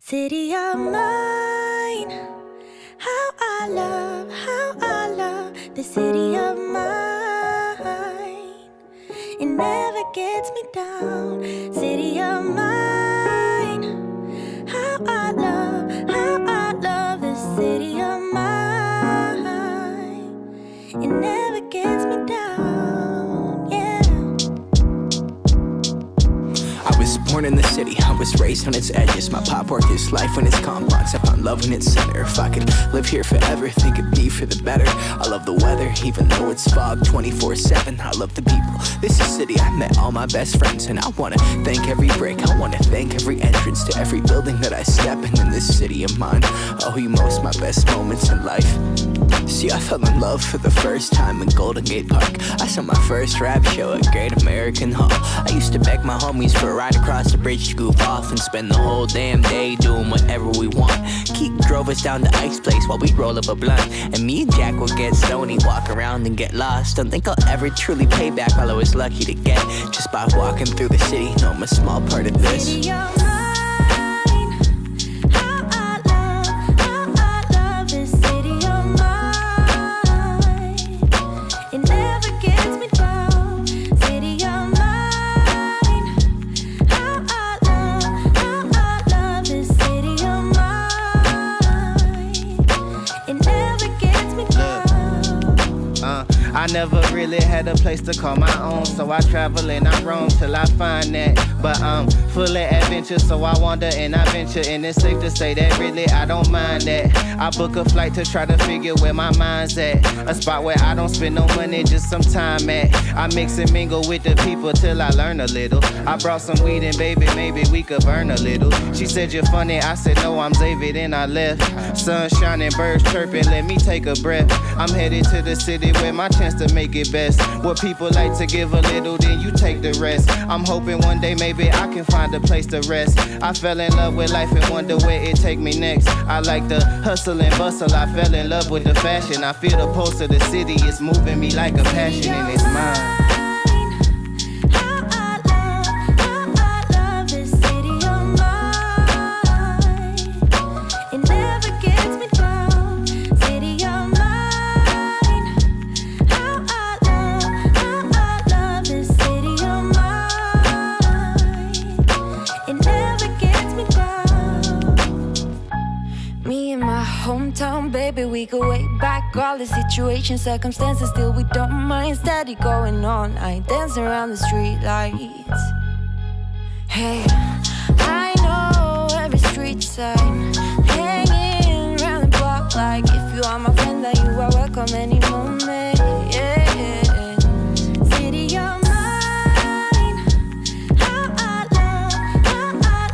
City of mine, how I love the city of mine. It never gets me down. City of mine, how I love the city of mine. It never gets me down, yeah. I was born in the city, I was raised on its edges. My pop worked his life on its complex. I found love in its center. If I could live here forever, think it'd be for the better. I love the weather, even though it's fog 24/7. I love the people, this is city. I met all my best friends, and I wanna thank every brick. I wanna thank every entrance to every building that I step in this city of mine. I owe you most my best moments in life. See, I fell in love for the first time in Golden Gate Park. I saw my first rap show at Great American Hall. I used to beg my homies for a ride across the bridge to goof off and spend the whole damn day doing whatever we want. Keith drove us down to Ice Place while we'd roll up a blunt, and me and Jack would get stoney, walk around and get lost. Don't think I'll ever truly pay back all I was lucky to get just by walking through the city. No, I'm a small part of this. City of mine, how I love this city of mine. It never gets me down. City of mine, how I love this city of mine. It never gets me down. I never really had a place to call my own, so I travel and I roam till I find that. But I'm full of adventure, so I wander and I venture, and it's safe to say that really I don't mind that. I book a flight to try to figure where my mind's at, a spot where I don't spend no money, just some time at. I mix and mingle with the people till I learn a little. I brought some weed and baby, maybe we could burn a little. She said you're funny, I said no, I'm Xavier, then I left. Sun shining, birds chirping, let me take a breath. I'm headed to the city where my chance to make it best. What people like to give a little, then you take the rest. I'm hoping one day maybe I can find a place to rest. I fell in love with life and wonder where it take me next. I like the hustle and bustle, I fell in love with the fashion. I feel the pulse of the city, it's moving me like a passion, and it's mine. How I love this city of mine. It never gets me down. City of mine. How I love this city of mine. It never gets me down. Me and my hometown, baby, we go way back. All the situations, circumstances, still we don't mind. Steady going on, I dance around the street lights. Hey, I know every street sign, hanging around the block like if you are my friend, then you are welcome any moment. Yeah, city of mine, how I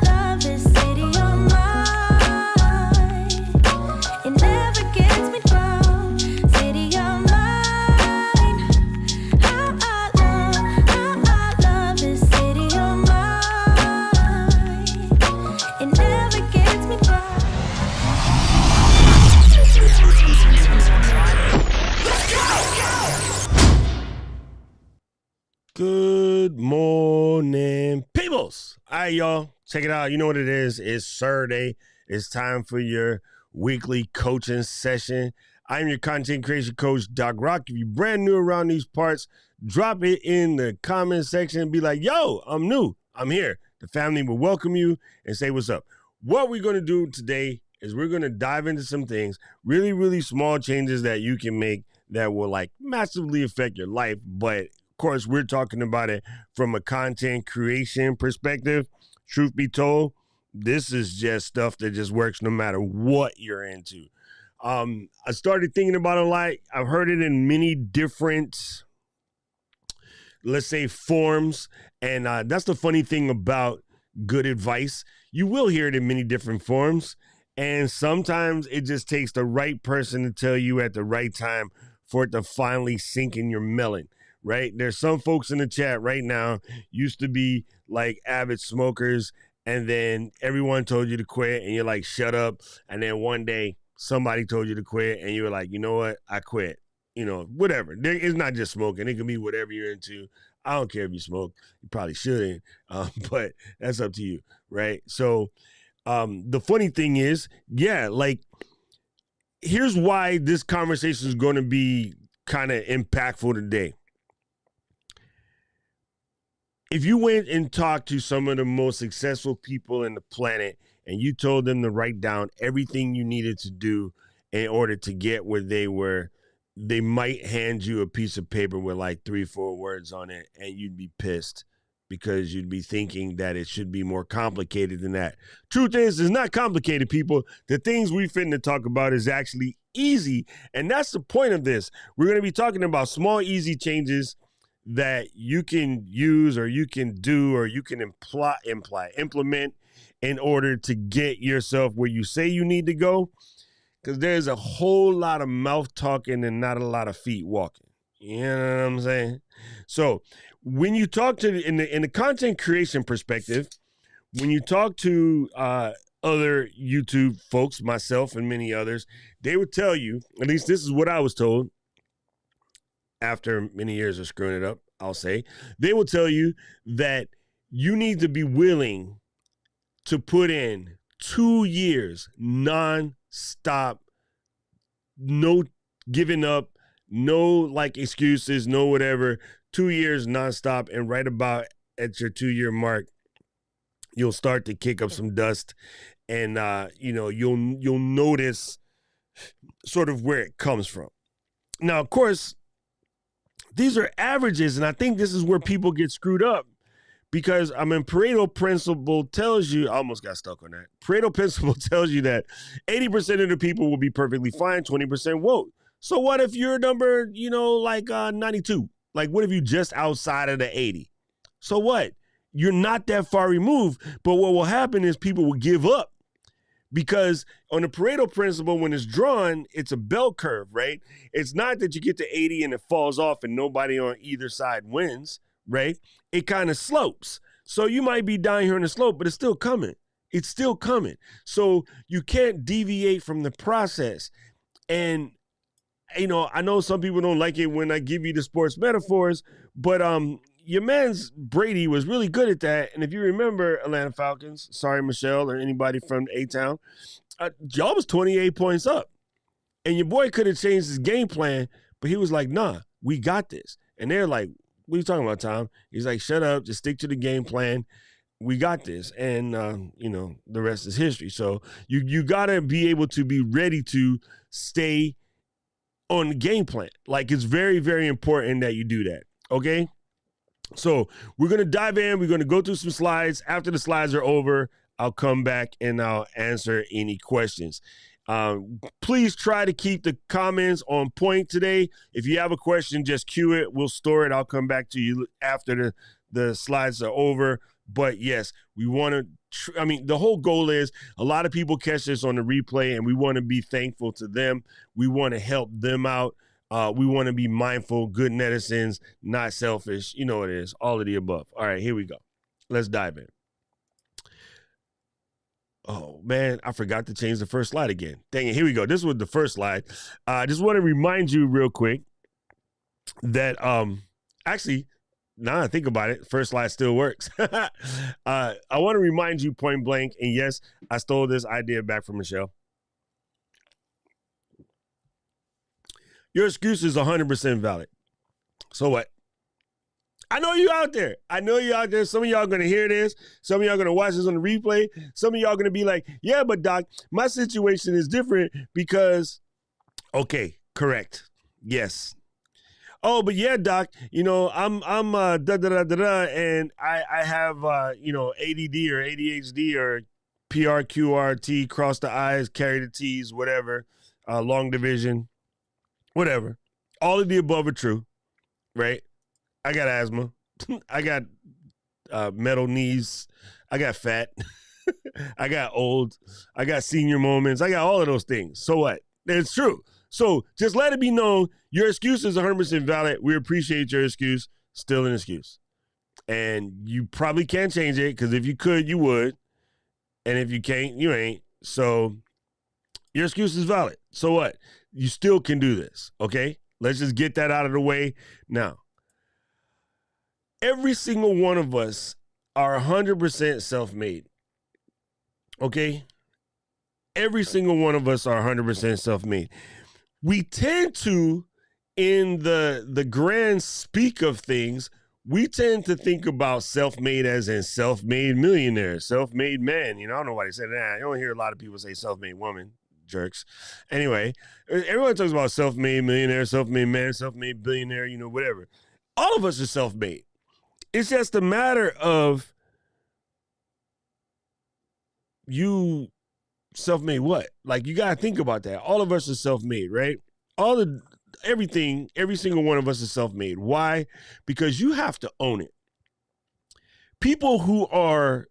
love this city of mine. It never gets me down. City of mine, how I love this city of mine. It never gets me down. Good morning, peoples. All right, y'all. Check it out. You know what it is. It's Saturday. It's time for your weekly coaching session. I'm your content creation coach, Doc Rock. If you're brand new around these parts, drop it in the comment section and be like, yo, I'm new. I'm here. The family will welcome you and say what's up. What we're going to do today is we're going to dive into some things, really, really small changes that you can make that will like massively affect your life. But of course, we're talking about it from a content creation perspective. Truth be told, this is just stuff that just works no matter what you're into. I started thinking about it a lot. I've heard it in many different, let's say, forms. And that's the funny thing about good advice. You will hear it in many different forms. And sometimes it just takes the right person to tell you at the right time for it to finally sink in your melon, right? There's some folks in the chat right now used to be like avid smokers, and then everyone told you to quit, and you're like, shut up. And then one day somebody told you to quit, and you were like, you know what? I quit. You know, whatever. It's not just smoking. It can be whatever you're into. I don't care if you smoke. You probably shouldn't, but that's up to you, right? So The funny thing is, yeah, like, here's why this conversation is going to be kind of impactful today. If you went and talked to some of the most successful people in the planet and you told them to write down everything you needed to do in order to get where they were, they might hand you a piece of paper with like 3-4 words on it, and you'd be pissed because you'd be thinking that it should be more complicated than that. Truth is, it's not complicated, people. The things we finna talk about is actually easy, and that's the point of this. We're going to be talking about small, easy changes that you can use or you can do or you can implement in order to get yourself where you say you need to go, because there's a whole lot of mouth talking and not a lot of feet walking. You know what I'm saying? So when you talk to in the content creation perspective, when you talk to other YouTube folks, myself and many others, they would tell you, at least this is what I was told after many years of screwing it up, I'll say, they will tell you that you need to be willing to put in 2 years non-stop, no giving up, no like excuses, no whatever, 2 years non-stop, and right about at your 2-year mark, you'll start to kick up some dust, and you'll notice sort of where it comes from. Now, of course, these are averages, and I think this is where people get screwed up, because Pareto principle tells you, I almost got stuck on that. Pareto principle tells you that 80% of the people will be perfectly fine, 20% won't. So what if you're number, 92? Like, what if you just outside of the 80? So what? You're not that far removed, but what will happen is people will give up. Because on the Pareto principle, when it's drawn, it's a bell curve, right? It's not that you get to 80 and it falls off and nobody on either side wins, right? It kind of slopes. So you might be down here on the slope, but it's still coming. It's still coming. So you can't deviate from the process. And, I know some people don't like it when I give you the sports metaphors, but your man's Brady was really good at that. And if you remember Atlanta Falcons, sorry, Michelle, or anybody from A-Town, y'all was 28 points up. And your boy could have changed his game plan, but he was like, nah, we got this. And they're like, what are you talking about, Tom? He's like, shut up, just stick to the game plan. We got this. And, the rest is history. So you got to be able to be ready to stay on the game plan. Like, it's very, very important that you do that, okay? So we're going to dive in. We're going to go through some slides. After the slides are over, I'll come back and I'll answer any questions. Please try to keep the comments on point today. If you have a question, just cue it. We'll store it. I'll come back to you after the slides are over. But yes, we want to, the whole goal is a lot of people catch this on the replay, and we want to be thankful to them. We want to help them out. We want to be mindful, good netizens, not selfish. You know what it is, all of the above. All right, here we go. Let's dive in. Oh, man, I forgot to change the first slide again. Dang it, here we go. This was the first slide. I just want to remind you real quick that actually, now I think about it, first slide still works. I want to remind you point blank, and yes, I stole this idea back from Michelle. Your excuse is 100% valid. So what? I know you out there. Some of y'all are going to hear this. Some of y'all are going to watch this on the replay. Some of y'all are going to be like, yeah, but Doc, my situation is different because, okay, correct. Yes. Oh, but yeah, Doc, I'm and I have, ADD or ADHD or PRQRT, cross the I's, carry the T's, whatever, long division, whatever. All of the above are true, right? I got asthma. I got metal knees. I got fat. I got old. I got senior moments. I got all of those things. So what? It's true. So just let it be known, your excuse is 100% valid. We appreciate your excuse. Still an excuse. And you probably can't change it, because if you could, you would. And if you can't, you ain't. So your excuse is valid. So what? You still can do this, okay? Let's just get that out of the way now. Every single one of us are 100% self-made. Okay? Every single one of us are 100% self-made. We tend to, in the grand speak of things, we tend to think about self-made as in self-made millionaire, self-made man. I don't know why they said that. I don't hear a lot of people say self-made woman, jerks. Anyway, everyone talks about self-made millionaire, self-made man, self-made billionaire, whatever. All of us are self-made. It's just a matter of you self-made what? Like, you got to think about that. All of us are self-made, right? Everything, every single one of us is self-made. Why? Because you have to own it. People who are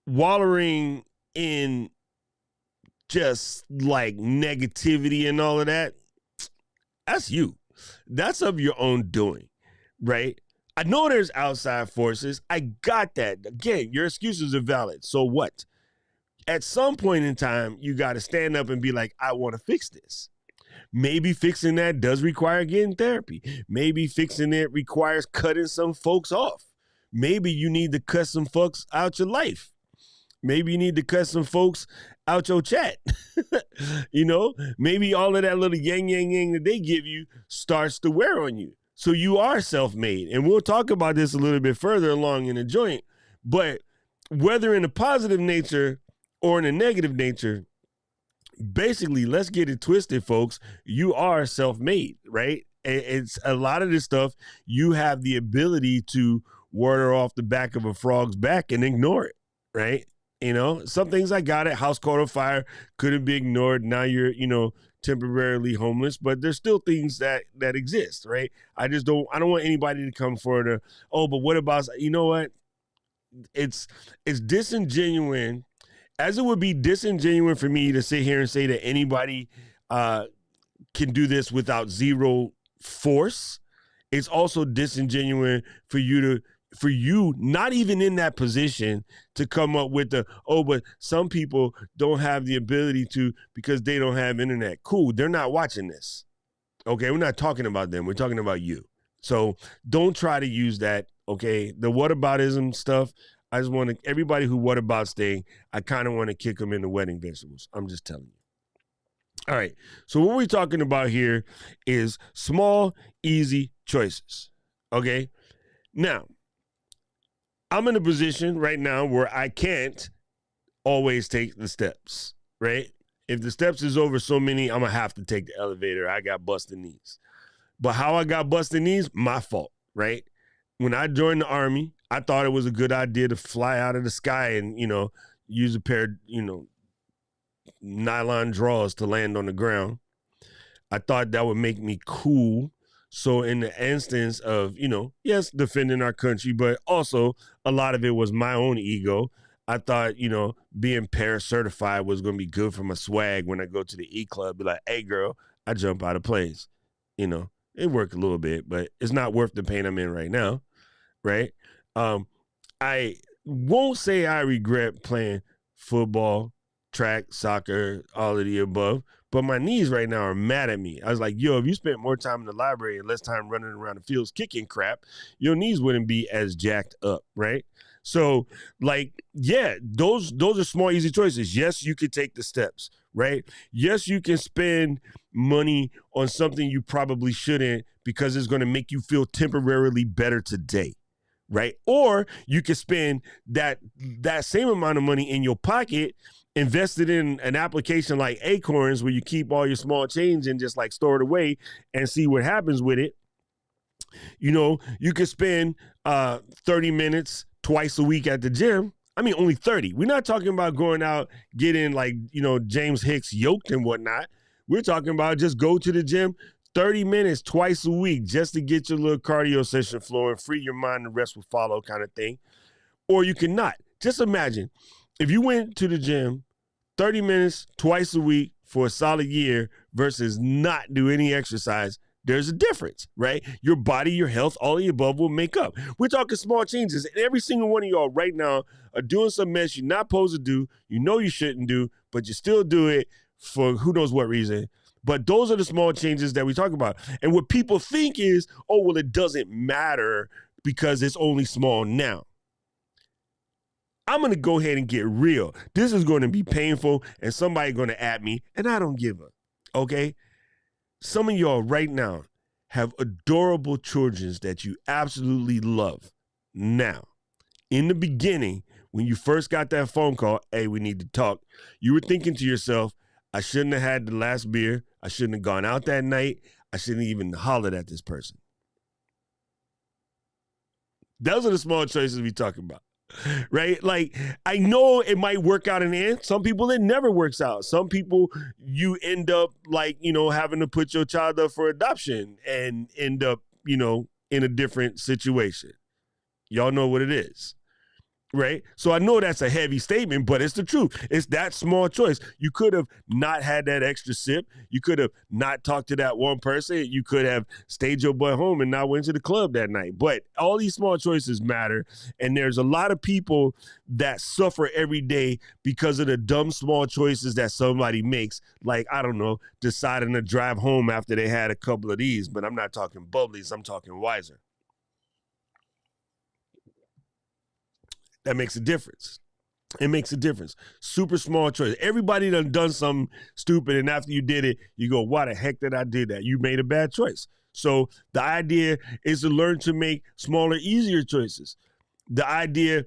wallowing in just like negativity and all of that, that's you. That's of your own doing, right? I know there's outside forces. I got that. Again, your excuses are valid. So what? At some point in time, you got to stand up and be like, I want to fix this. Maybe fixing that does require getting therapy. Maybe fixing it requires cutting some folks off. Maybe you need to cut some folks out your life. Maybe you need to cut some folks out your chat. Maybe all of that little yang that they give you starts to wear on you. So you are self-made. And we'll talk about this a little bit further along in the joint. But whether in a positive nature or in a negative nature, basically, let's get it twisted, folks. You are self-made, right? It's a lot of this stuff. You have the ability to water off the back of a frog's back and ignore it, right? Some things I got it. House caught on fire, couldn't be ignored. Now you're, temporarily homeless, but there's still things that exist, right? I don't want anybody to come forward but what about, what? It's disingenuous. As it would be disingenuous for me to sit here and say that anybody can do this without zero force, it's also disingenuous for you not even in that position to come up with but some people don't have the ability to because they don't have internet. Cool, they're not watching this. Okay, we're not talking about them. We're talking about you. So don't try to use that, okay? The whataboutism stuff, I just want everybody who whatabouts thing, I kind of want to kick them into wedding vegetables. I'm just telling you. All right, so what we're talking about here is small, easy choices, okay? Now, I'm in a position right now where I can't always take the steps, right? If the steps is over so many, I'm going to have to take the elevator. I got busted knees. But how I got busted knees, my fault, right? When I joined the Army, I thought it was a good idea to fly out of the sky and, use a pair of, nylon drawers to land on the ground. I thought that would make me cool. So in the instance of, yes, defending our country, but also a lot of it was my own ego. I thought, being para-certified was going to be good for my swag when I go to the E-Club. Be like, hey, girl, I jump out of planes. It worked a little bit, but it's not worth the pain I'm in right now, right? I won't say I regret playing football, track, soccer, all of the above, but my knees right now are mad at me. I was like, if you spent more time in the library and less time running around the fields kicking crap, your knees wouldn't be as jacked up, right? So, those are small, easy choices. Yes, you could take the steps, right? Yes, you can spend money on something you probably shouldn't because it's going to make you feel temporarily better today, right? Or you could spend that same amount of money in your pocket invested in an application like Acorns where you keep all your small change and just like store it away and see what happens with it. You could spend 30 minutes twice a week at the gym. I mean, only 30. We're not talking about going out, getting James Hicks yoked and whatnot. We're talking about just go to the gym 30 minutes twice a week just to get your little cardio session flowing, free your mind, the rest will follow kind of thing. Or you cannot. Just imagine if you went to the gym 30 minutes twice a week for a solid year versus not do any exercise, there's a difference, right? Your body, your health, all of the above will make up. We're talking small changes. And every single one of y'all right now are doing some mess you're not supposed to do, you shouldn't do, but you still do it for who knows what reason. But those are the small changes that we talk about. And what people think is, it doesn't matter because it's only small now. I'm going to go ahead and get real. This is going to be painful and somebody going to at me and I don't give a, okay? Some of y'all right now have adorable children that you absolutely love. Now, in the beginning, when you first got that phone call, hey, we need to talk, you were thinking to yourself, I shouldn't have had the last beer. I shouldn't have gone out that night. I shouldn't even hollered at this person. Those are the small choices we talk about, right? Like, I know it might work out in the end. Some people, it never works out. Some people, you end up like, having to put your child up for adoption and end up, in a different situation. Y'all know what it is, right? So I know that's a heavy statement, but it's the truth. It's that small choice. You could have not had that extra sip. You could have not talked to that one person. You could have stayed your butt home and not went to the club that night. But all these small choices matter. And there's a lot of people that suffer every day because of the dumb small choices that somebody makes. Like, I don't know, deciding to drive home after they had a couple of these. But I'm not talking bubblies. I'm talking wiser. That makes a difference. It makes a difference. Super small choice. Everybody done something stupid, and after you did it, you go, why the heck did I do that? You made a bad choice. So the idea is to learn to make smaller, easier choices. The idea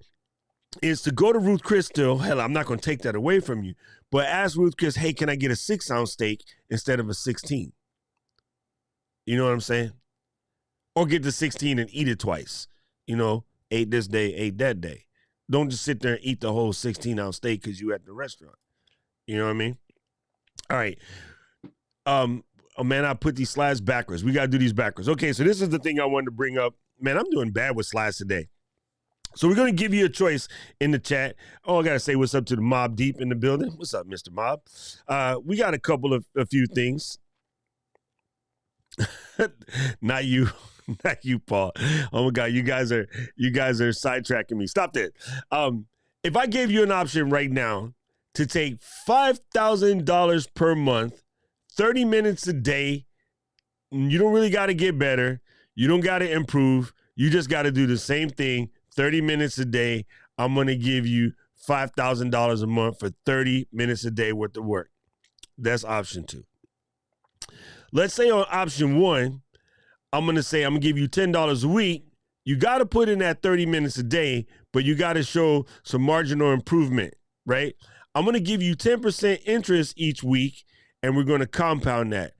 is to go to Ruth Chris still. Hell, I'm not going to take that away from you. But ask Ruth Chris, hey, can I get a 6-ounce steak instead of a 16? You know what I'm saying? Or get the 16 and eat it twice. Ate this day, ate that day. Don't just sit there and eat the whole 16-ounce steak because you at the restaurant. You know what I mean? All right. Oh, man, I put these slides backwards. We got to do these backwards. Okay, so this is the thing I wanted to bring up. Man, I'm doing bad with slides today. So we're going to give you a choice in the chat. Oh, I got to say what's up to the Mob Deep in the building. What's up, Mr. Mob? We got a few things. Not you. Not you, Paul. Oh my God, you guys are sidetracking me. Stop that. If I gave you an option right now to take $5,000 per month, 30 minutes a day, you don't really got to get better. You don't got to improve. You just got to do the same thing, 30 minutes a day. I'm going to give you $5,000 a month for 30 minutes a day worth of work. That's option 2. Let's say on option 1, I'm going to give you $10 a week. You got to put in that 30 minutes a day, but you got to show some marginal improvement, right? I'm going to give you 10% interest each week, and we're going to compound that.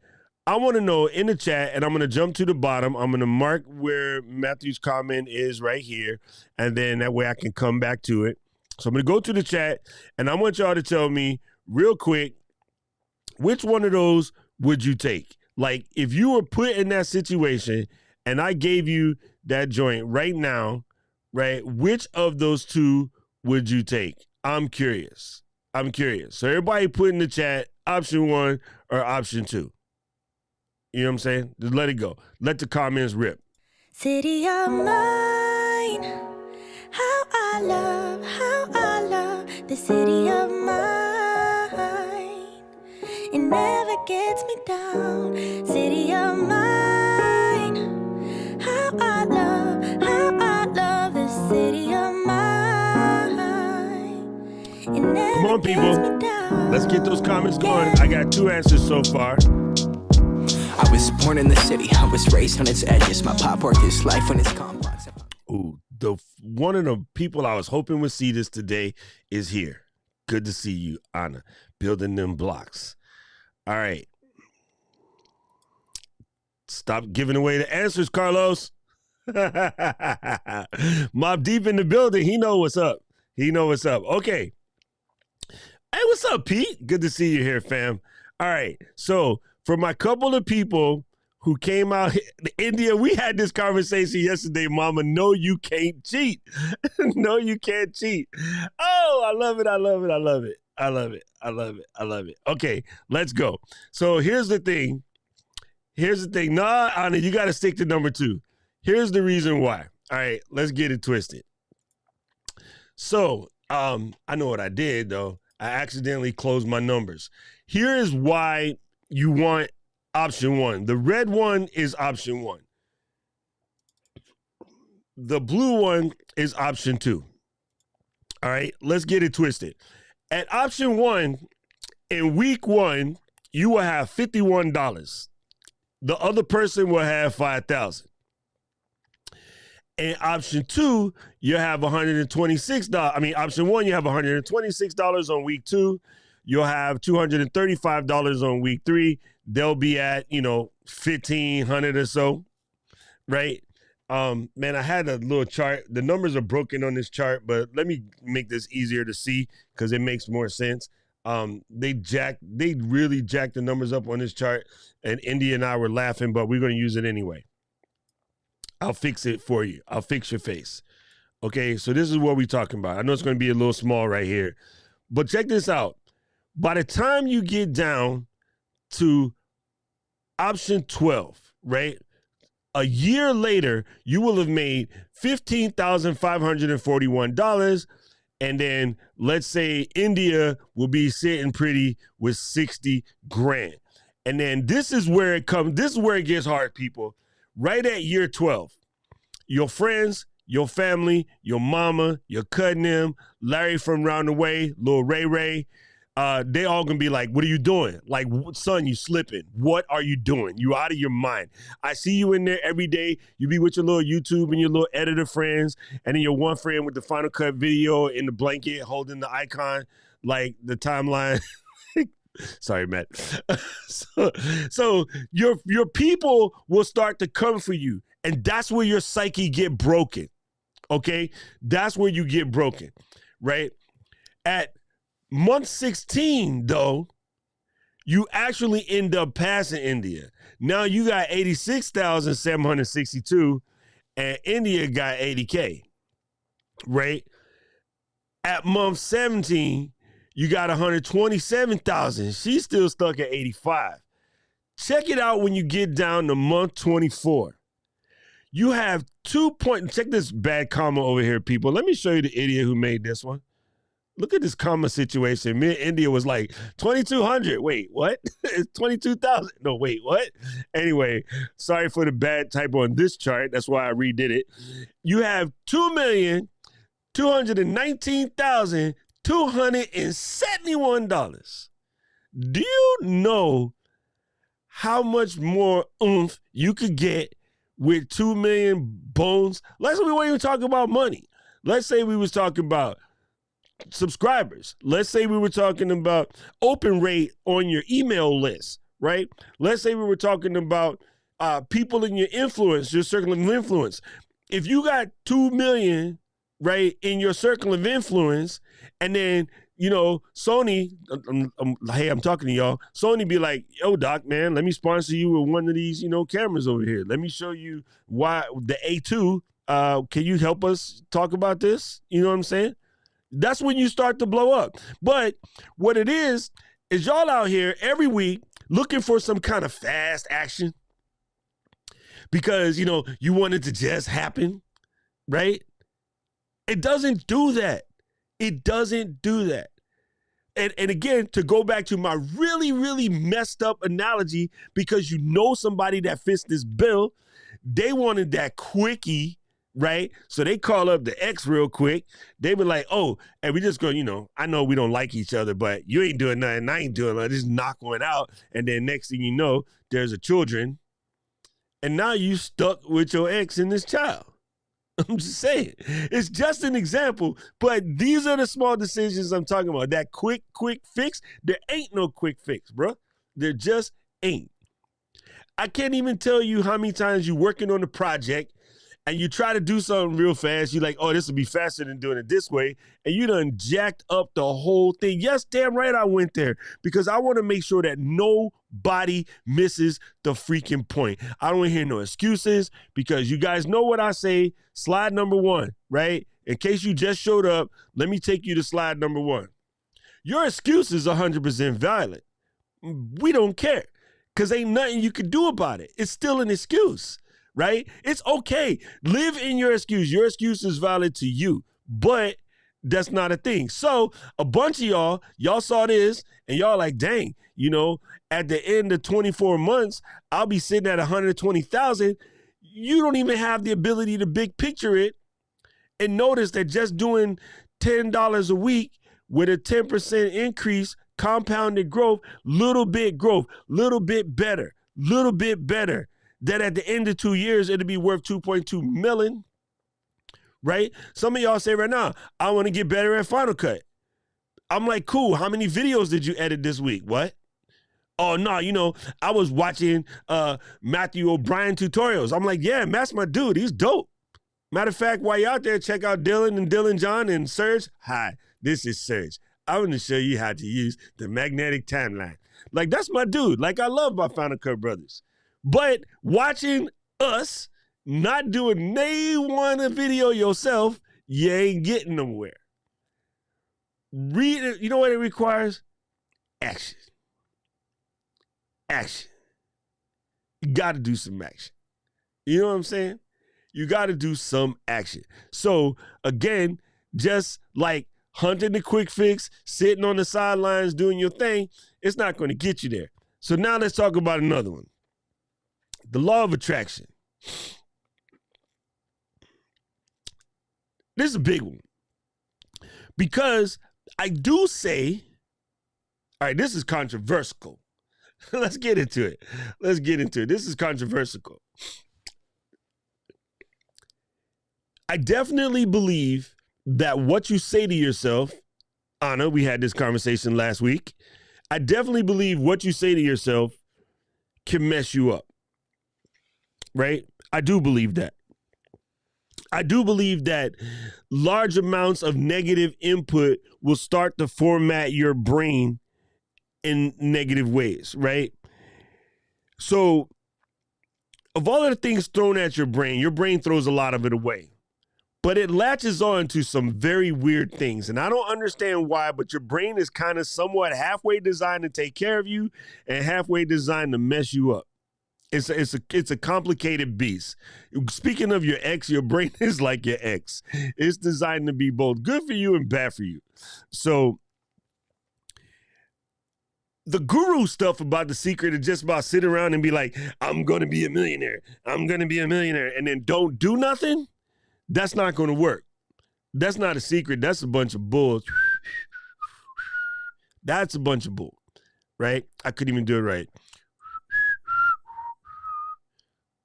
I want to know in the chat, and I'm going to jump to the bottom. I'm going to mark where Matthew's comment is right here, and then that way I can come back to it. So I'm going to go to the chat, and I want y'all to tell me real quick, which one of those would you take? Like, if you were put in that situation and I gave you that joint right now, right, which of those two would you take? I'm curious. So everybody put in the chat option 1 or option 2. You know what I'm saying? Just let it go. Let the comments rip. City of mine, how I love the city of mine. It never gets me down. City of mine, how I love the city of mine. It never Come on, people. gets me down. Let's get those comments going. I got 2 answers so far. I was born in the city, I was raised on its edges. My pop worked his life on its confines. Ooh, one of the people I was hoping would see this today is here. Good to see you, Anna, building them blocks. All right. Stop giving away the answers, Carlos. Mob Deep in the building. He know what's up. Okay. Hey, what's up, Pete? Good to see you here, fam. All right. So for my couple of people who came out, India, we had this conversation yesterday, Mama. No, you can't cheat. No, you can't cheat. Oh, I love it. Okay, let's go. So here's the thing. Nah, Anna, you got to stick to number 2. Here's the reason why. All right, let's get it twisted. So I know what I did, though. I accidentally closed my numbers. Here is why you want option 1. The red one is option 1. The blue one is option 2. All right, let's get it twisted. At option 1, in week 1, you will have $51. The other person will have $5,000. In option 2, you have $126. I mean, option 1, you have $126 on week 2. You'll have $235 on week 3. They'll be at, $1,500 or so, right? Man, I had a little chart. The numbers are broken on this chart, but let me make this easier to see because it makes more sense. They really jacked the numbers up on this chart, and India and I were laughing, but we're going to use it anyway. I'll fix it for you. I'll fix your face. Okay, so this is what we're talking about. I know it's going to be a little small right here, but check this out. By the time you get down to option 12, right? A year later, you will have made $15,541. And then let's say India will be sitting pretty with 60 grand. And then this is where it gets hard, people. Right at year 12, your friends, your family, your mama, your cousin them, Larry from round the way, little Ray, they all gonna be like, what are you doing? Like, son, you slipping. What are you doing? You out of your mind. I see you in there every day. You be with your little YouTube and your little editor friends, and then your one friend with the Final Cut video in the blanket holding the icon, like the timeline. Sorry, Matt. So your people will start to come for you, and that's where your psyche get broken. Okay? That's where you get broken, right? At month 16, though, you actually end up passing India. Now you got 86,762, and India got 80K, right? At month 17, you got 127,000. She's still stuck at 85. Check it out when you get down to month 24. You have check this bad comma over here, people. Let me show you the idiot who made this one. Look at this comma situation. Me and India was like 2,200. Wait, what? It's 22,000. No, wait, what? Anyway, sorry for the bad typo on this chart. That's why I redid it. You have $2,219,271. Do you know how much more oomph you could get with 2 million bones? Let's say we weren't even talking about money. Let's say we was talking about subscribers. Let's say we were talking about open rate on your email list, right? Let's say we were talking about people in your influence, your circle of influence. If you got 2 million, right, in your circle of influence, and then, Sony, hey, I'm talking to y'all. Sony be like, yo, Doc, man, let me sponsor you with one of these, cameras over here. Let me show you why the A2, can you help us talk about this? You know what I'm saying? That's when you start to blow up. But what it is y'all out here every week looking for some kind of fast action because, you want it to just happen, right? It doesn't do that. It doesn't do that. And again, to go back to my really, really messed up analogy, because somebody that fits this bill, they wanted that quickie, right? So they call up the ex real quick. They were like, oh, and we just go, I know we don't like each other, but you ain't doing nothing, I ain't doing nothing. Just knock one out. And then next thing you know, there's a children. And now you stuck with your ex and this child. I'm just saying. It's just an example, but these are the small decisions I'm talking about. That quick fix, there ain't no quick fix, bro. There just ain't. I can't even tell you how many times you're working on a project and you try to do something real fast. You're like, oh, this will be faster than doing it this way. And you done jacked up the whole thing. Yes, damn right I went there because I want to make sure that nobody misses the freaking point. I don't want to hear no excuses because you guys know what I say. Slide number 1, right? In case you just showed up, let me take you to slide number 1. Your excuse is 100% valid. We don't care because ain't nothing you can do about it. It's still an excuse. Right? It's okay. Live in your excuse. Your excuse is valid to you, but that's not a thing. So a bunch of y'all saw this and y'all like, dang, at the end of 24 months, I'll be sitting at 120,000. You don't even have the ability to big picture it and notice that just doing $10 a week with a 10% increase, compounded growth, little bit better, that at the end of 2 years, it'll be worth 2.2 million, right? Some of y'all say right now, I want to get better at Final Cut. I'm like, cool. How many videos did you edit this week? What? Oh, no, I was watching Matthew O'Brien tutorials. I'm like, yeah, that's my dude. He's dope. Matter of fact, while you're out there, check out Dylan and Dylan John and Serge. Hi, this is Serge. I'm going to show you how to use the magnetic timeline. Like, that's my dude. Like, I love my Final Cut brothers. But watching us not doing one video yourself, you ain't getting nowhere. Read it. You know what it requires? Action. Action. You got to do some action. You know what I'm saying? You got to do some action. So, again, just like hunting the quick fix, sitting on the sidelines doing your thing, it's not going to get you there. So now let's talk about another one. The law of attraction. This is a big one. Because I do say, all right, this is controversial. Let's get into it. This is controversial. I definitely believe that what you say to yourself, Anna, we had this conversation last week. I definitely believe what you say to yourself can mess you up, right? I do believe that. I do believe that large amounts of negative input will start to format your brain in negative ways, right? So, of all of the things thrown at your brain throws a lot of it away. But it latches on to some very weird things. And I don't understand why, but your brain is kind of somewhat halfway designed to take care of you and halfway designed to mess you up. It's a complicated beast. Speaking of your ex, your brain is like your ex. It's designed to be both good for you and bad for you. So the guru stuff about The Secret is just about sit around and be like, I'm going to be a millionaire. I'm going to be a millionaire. And then don't do nothing. That's not going to work. That's not a secret. That's a bunch of bull. That's a bunch of bull, right? I couldn't even do it right.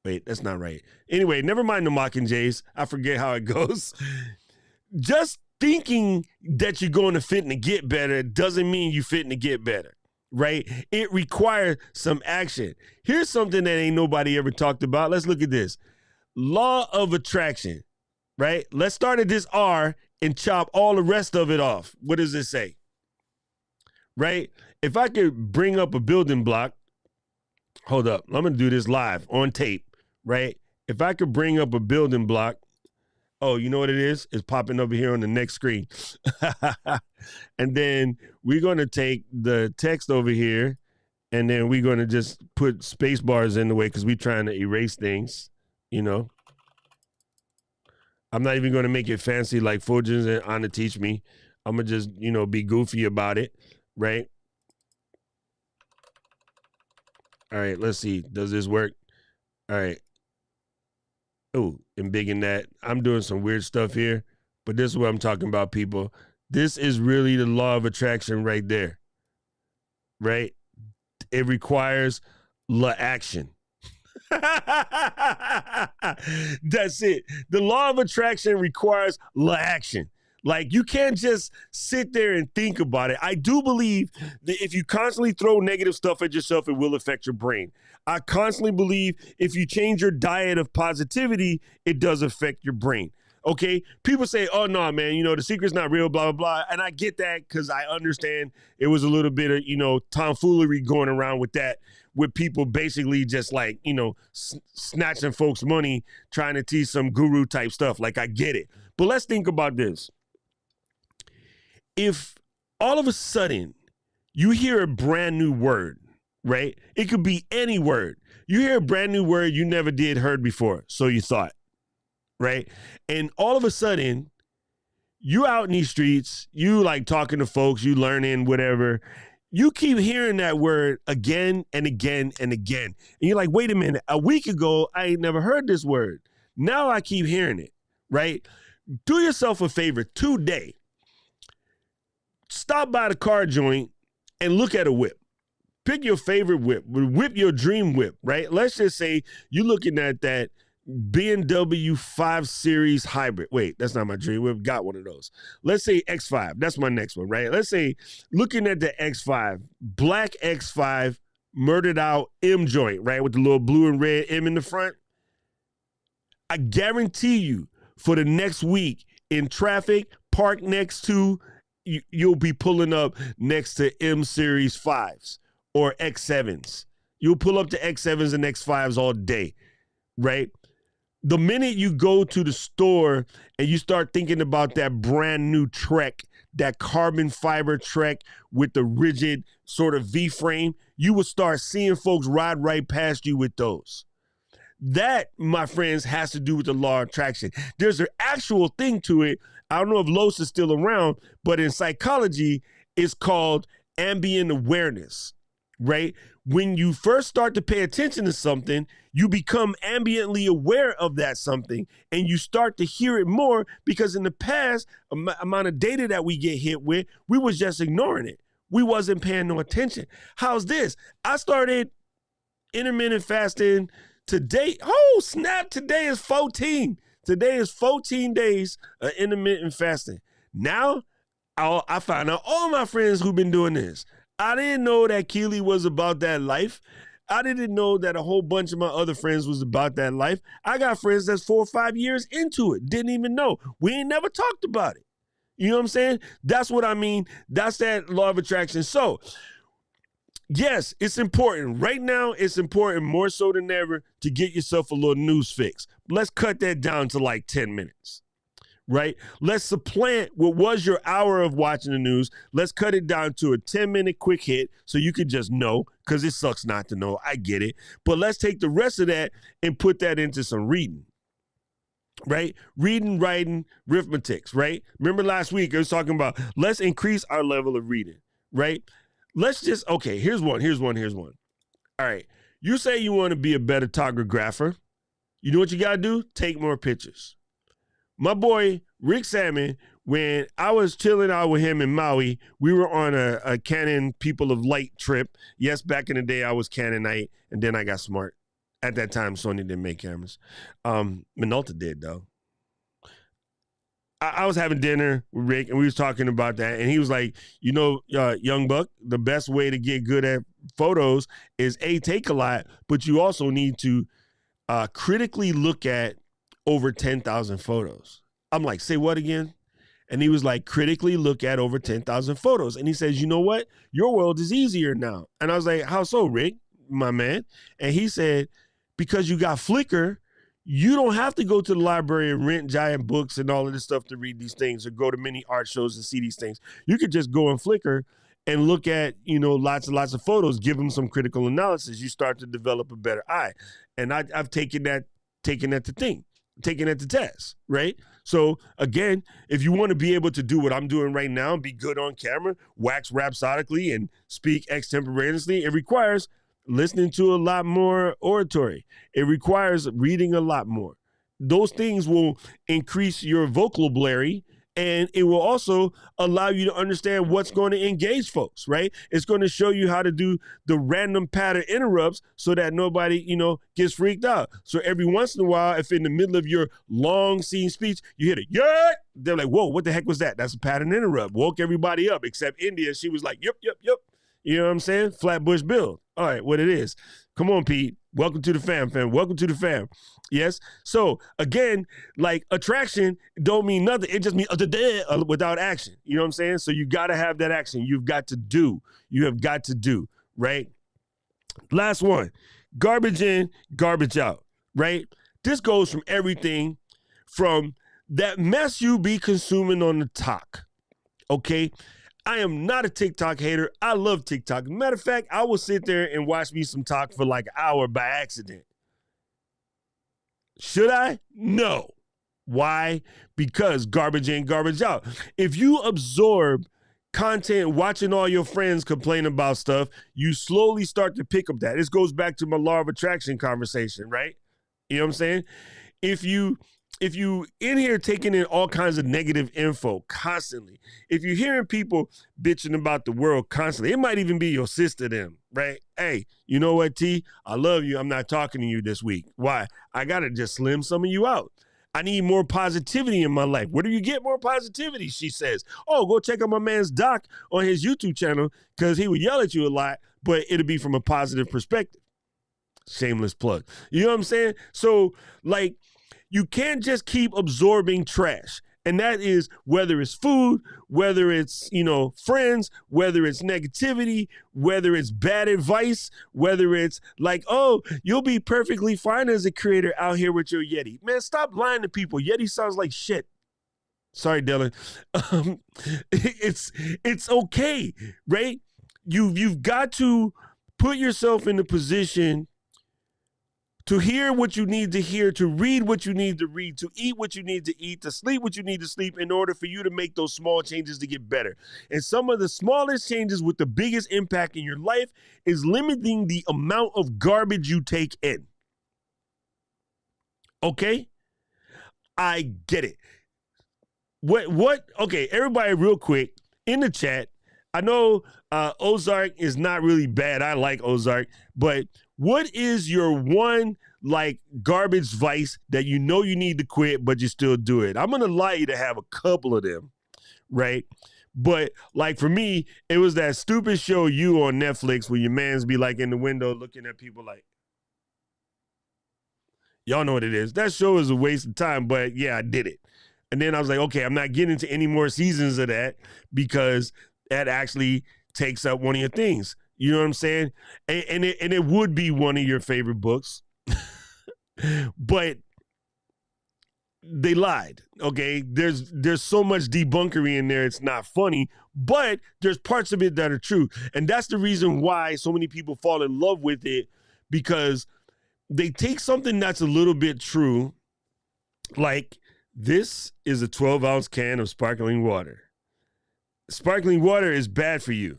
Wait, that's not right. Anyway, never mind the Mockingjays. I forget how it goes. Just thinking that you're going to fit and get better doesn't mean you fit and get better, right? It requires some action. Here's something that ain't nobody ever talked about. Let's look at this. Law of attraction. Right? Let's start at this R and chop all the rest of it off. What does it say? Right? If I could bring up a building block, hold up. I'm going to do this live on tape, right? If I could bring up a building block, oh, you know what it is? It's popping over here on the next screen. And then we're going to take the text over here, and then we're going to just put space bars in the way because we're trying to erase things, you know. I'm not even going to make it fancy like Fulgens and Anna teach me. I'm going to just, be goofy about it, right? All right, let's see. Does this work? All right. Oh, and big in that. I'm doing some weird stuff here, but this is what I'm talking about, people. This is really the law of attraction right there, right? It requires action. That's it. The law of attraction requires action. Like, you can't just sit there and think about it. I do believe that if you constantly throw negative stuff at yourself, it will affect your brain. I constantly believe if you change your diet of positivity, it does affect your brain. Okay, people say, oh, no, man, The Secret's not real, blah, blah, blah. And I get that because I understand it was a little bit of, tomfoolery going around with that, with people basically just like, snatching folks' money, trying to teach some guru type stuff. Like, I get it. But let's think about this. If all of a sudden you hear a brand new word, right? It could be any word. You hear a brand new word you never heard before, so you thought. Right? And all of a sudden, you out in these streets, you like talking to folks, you learning, whatever. You keep hearing that word again and again and again. And you're like, wait a minute, a week ago, I ain't never heard this word. Now I keep hearing it, right? Do yourself a favor today. stop by the car joint and look at a whip. Pick your favorite whip, your dream whip, right? Let's just say you're looking at that BMW 5 Series hybrid. Wait, that's not my dream whip. Got one of those. Let's say X5. That's my next one, right? Let's say looking at the X5, black X5, murdered out M joint, right? With the little blue and red M in the front. I guarantee you for the next week in traffic, park next to, you'll be pulling up next to M Series 5s or X7s. You'll pull up to X7s and X5s all day, right? The minute you go to the store and you start thinking about that brand new Trek, that carbon fiber Trek with the rigid sort of V-frame, you will start seeing folks ride right past you with those. That, my friends, has to do with the law of attraction. There's an actual thing to it. I don't know if Los is still around, but in psychology, it's called ambient awareness, right? When you first start to pay attention to something, you become ambiently aware of that something, and you start to hear it more because in the past, amount of data that we get hit with, we was just ignoring it. We wasn't paying no attention. How's this? I started intermittent fasting today. Oh, snap. Today is 14. Today is 14 days of intermittent fasting. Now, I found out all my friends who've been doing this. I didn't know that Keely was about that life. I didn't know that a whole bunch of my other friends was about that life. I got friends that's 4 or 5 years into it. Didn't even know. We ain't never talked about it. You know what I'm saying? That's what I mean. That's that law of attraction. So, yes, it's important. Right now, it's important more so than ever to get yourself a little news fix. Let's cut that down to like 10 minutes, right? Let's supplant what was your hour of watching the news. Let's cut it down to a 10-minute quick hit so you can just know, because it sucks not to know. I get it. But let's take the rest of that and put that into some reading. Right? Reading, writing, arithmetics, right? Remember last week I was talking about let's increase our level of reading, right? Let's just, okay, here's one. All right. You say you want to be a better photographer. You know what you got to do? Take more pictures. My boy, Rick Salmon, when I was chilling out with him in Maui, we were on a Canon People of Light trip. Yes, back in the day, I was Canonite, and then I got smart. At that time, Sony didn't make cameras. Minolta did, though. I was having dinner with Rick, and we was talking about that, and he was like, you know, young buck, the best way to get good at photos is, A, take a lot, but you also need to critically look at over 10,000 photos. I'm like, say what again? And he was like, critically look at over 10,000 photos. And he says, you know what? Your world is easier now. And I was like, how so, Rick, my man? And he said, because you got Flickr, you don't have to go to the library and rent giant books and all of this stuff to read these things or go to many art shows and see these things. You could just go on Flickr and look at, you know, lots and lots of photos, give them some critical analysis. You start to develop a better eye. And I've taken that to test, right? So again, if you want to be able to do what I'm doing right now, be good on camera, wax rhapsodically and speak extemporaneously, it requires listening to a lot more oratory. It requires reading a lot more. Those things will increase your vocabulary, and it will also allow you to understand what's going to engage folks, right? It's going to show you how to do the random pattern interrupts so that nobody, you know, gets freaked out. So every once in a while, if in the middle of your long scene speech, you hit a yeah, they're like, whoa, what the heck was that? That's a pattern interrupt. Woke everybody up except India. She was like, yep. You know what I'm saying? Flatbush Bill. All right, what it is. Come on, Pete. Welcome to the fam. Welcome to the fam. Yes. So again, like attraction don't mean nothing. It just means without action. You know what I'm saying? So you got to have that action. You've got to do. You have got to do, right? Last one. Garbage in, garbage out, right? This goes from everything from that mess you be consuming on the talk, okay? I am not a TikTok hater. I love TikTok. Matter of fact, I will sit there and watch me some talk for like an hour by accident. Should I? No. Why? Because garbage in, garbage out. If you absorb content, watching all your friends complain about stuff, you slowly start to pick up that. This goes back to my law of attraction conversation, right? You know what I'm saying? If you if you in here taking in all kinds of negative info constantly, if you're hearing people bitching about the world constantly, it might even be your sister them, right? Hey, you know what, T? I love you. I'm not talking to you this week. Why? I got to just slim some of you out. I need more positivity in my life. Where do you get more positivity? She says, oh, go check out my man's doc on his YouTube channel because he would yell at you a lot, but it'll be from a positive perspective. Shameless plug. You know what I'm saying? So, like, you can't just keep absorbing trash. And that is whether it's food, whether it's, friends, whether it's negativity, whether it's bad advice, whether it's like, oh, you'll be perfectly fine as a creator out here with your Yeti. Man, stop lying to people. Yeti sounds like shit. Sorry, Dylan. It's okay, right? You've got to put yourself in the position to hear what you need to hear, to read what you need to read, to eat what you need to eat, to sleep what you need to sleep in order for you to make those small changes to get better. And some of the smallest changes with the biggest impact in your life is limiting the amount of garbage you take in. Okay? I get it. Okay, everybody real quick, in the chat, I know Ozark is not really bad. I like Ozark, but what is your one garbage vice that you know you need to quit, but you still do it? I'm going to allow you to have a couple of them, right? But for me, it was that stupid show You on Netflix where your mans be in the window looking at people y'all know what it is. That show is a waste of time, but yeah, I did it. And then I was like, okay, I'm not getting into any more seasons of that because that actually takes up one of your things. You know what I'm saying? And it would be one of your favorite books, but they lied. Okay, there's so much debunkery in there. It's not funny, but there's parts of it that are true, and that's the reason why so many people fall in love with it, because they take something that's a little bit true, like this is a 12-ounce can of sparkling water. Sparkling water is bad for you.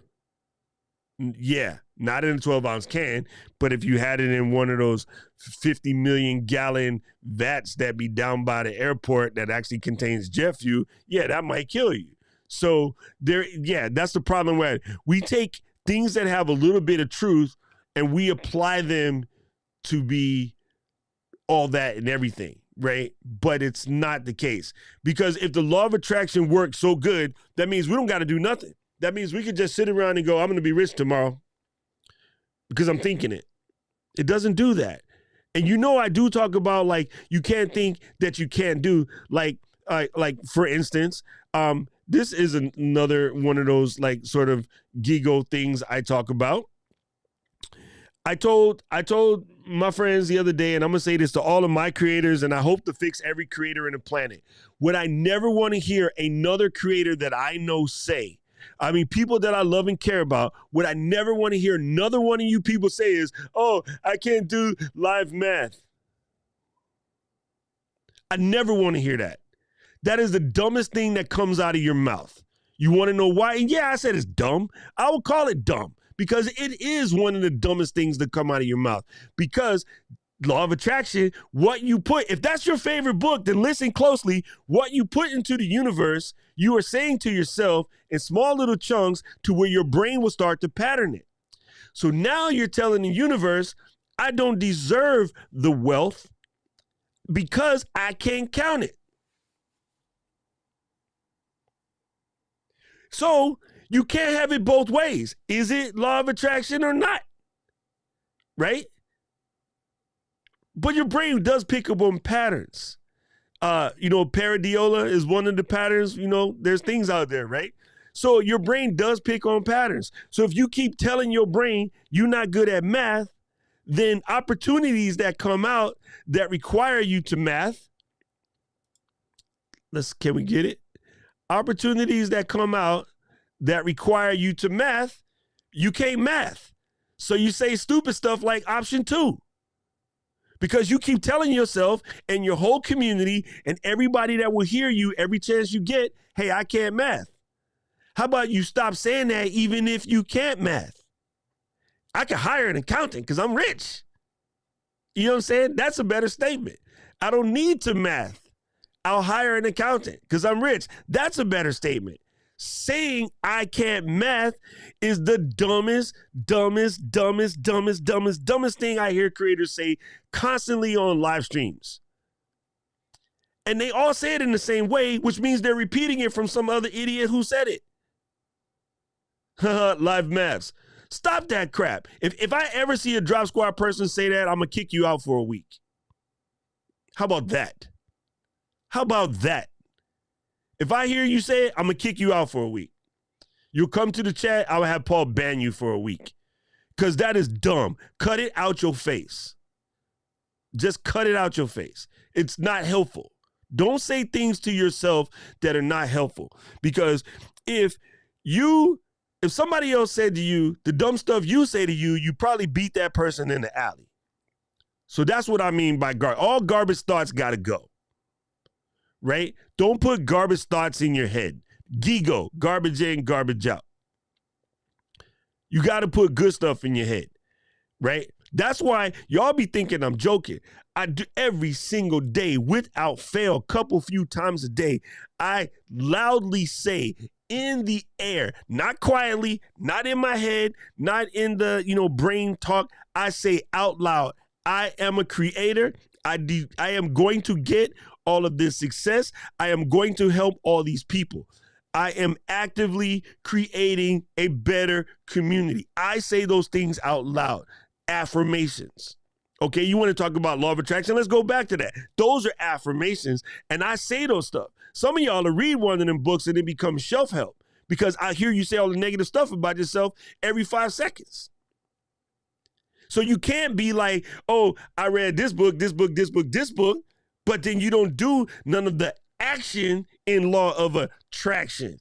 Yeah, not in a 12-ounce can, but if you had it in one of those 50 million gallon vats that be down by the airport that actually contains jet fuel, yeah, that might kill you. So that's the problem with it. We take things that have a little bit of truth and we apply them to be all that and everything, right? But it's not the case, because if the law of attraction works so good, that means we don't got to do nothing. That means we could just sit around and go, I'm going to be rich tomorrow because I'm thinking it. It doesn't do that. And I do talk about you can't think that you can't do, for instance, this is another one of those sort of g.i.g.o things I talk about. I told my friends the other day, and I'm going to say this to all of my creators, and I hope to fix every creator in the planet. What I never want to hear another creator that I know say, I mean, people that I love and care about, what I never want to hear another one of you people say is, oh, I can't do live math. I never want to hear that. That is the dumbest thing that comes out of your mouth. You want to know why? And yeah, I said it's dumb. I will call it dumb because it is one of the dumbest things that come out of your mouth. Because law of attraction, what you put, if that's your favorite book, then listen closely. What you put into the universe, you are saying to yourself in small little chunks to where your brain will start to pattern it. So now you're telling the universe, I don't deserve the wealth because I can't count it. So you can't have it both ways. Is it law of attraction or not? Right? But your brain does pick up on patterns. Paradiola is one of the patterns. There's things out there, right? So your brain does pick on patterns. So if you keep telling your brain you're not good at math, then opportunities that come out that require you to math, can we get it? Opportunities that come out that require you to math, you can't math. So you say stupid stuff like option 2. Because you keep telling yourself and your whole community and everybody that will hear you every chance you get, hey, I can't math. How about you stop saying that even if you can't math? I can hire an accountant because I'm rich. You know what I'm saying? That's a better statement. I don't need to math. I'll hire an accountant because I'm rich. That's a better statement. Saying I can't math is the dumbest thing I hear creators say constantly on live streams. And they all say it in the same way, which means they're repeating it from some other idiot who said it. Live maths. Stop that crap. If I ever see a Drop Squad person say that, I'm going to kick you out for a week. How about that? How about that? If I hear you say it, I'm going to kick you out for a week. You'll come to the chat, I will have Paul ban you for a week. Because that is dumb. Cut it out your face. Just cut it out your face. It's not helpful. Don't say things to yourself that are not helpful. Because if somebody else said to you, the dumb stuff you say to you, you probably beat that person in the alley. So that's what I mean by all garbage thoughts got to go. Right? Don't put garbage thoughts in your head. g.i.g.o, garbage in, garbage out. You got to put good stuff in your head. Right? That's why y'all be thinking I'm joking. I do every single day without fail, few times a day. I loudly say in the air, not quietly, not in my head, not in the, brain talk. I say out loud, I am a creator. I am going to get all of this success. I am going to help all these people. I am actively creating a better community. I say those things out loud. Affirmations. Okay, you want to talk about law of attraction? Let's go back to that. Those are affirmations, and I say those stuff. Some of y'all will read one of them books and it becomes shelf help because I hear you say all the negative stuff about yourself every 5 seconds. So you can't be like, oh, I read this book, but then you don't do none of the action in law of attraction.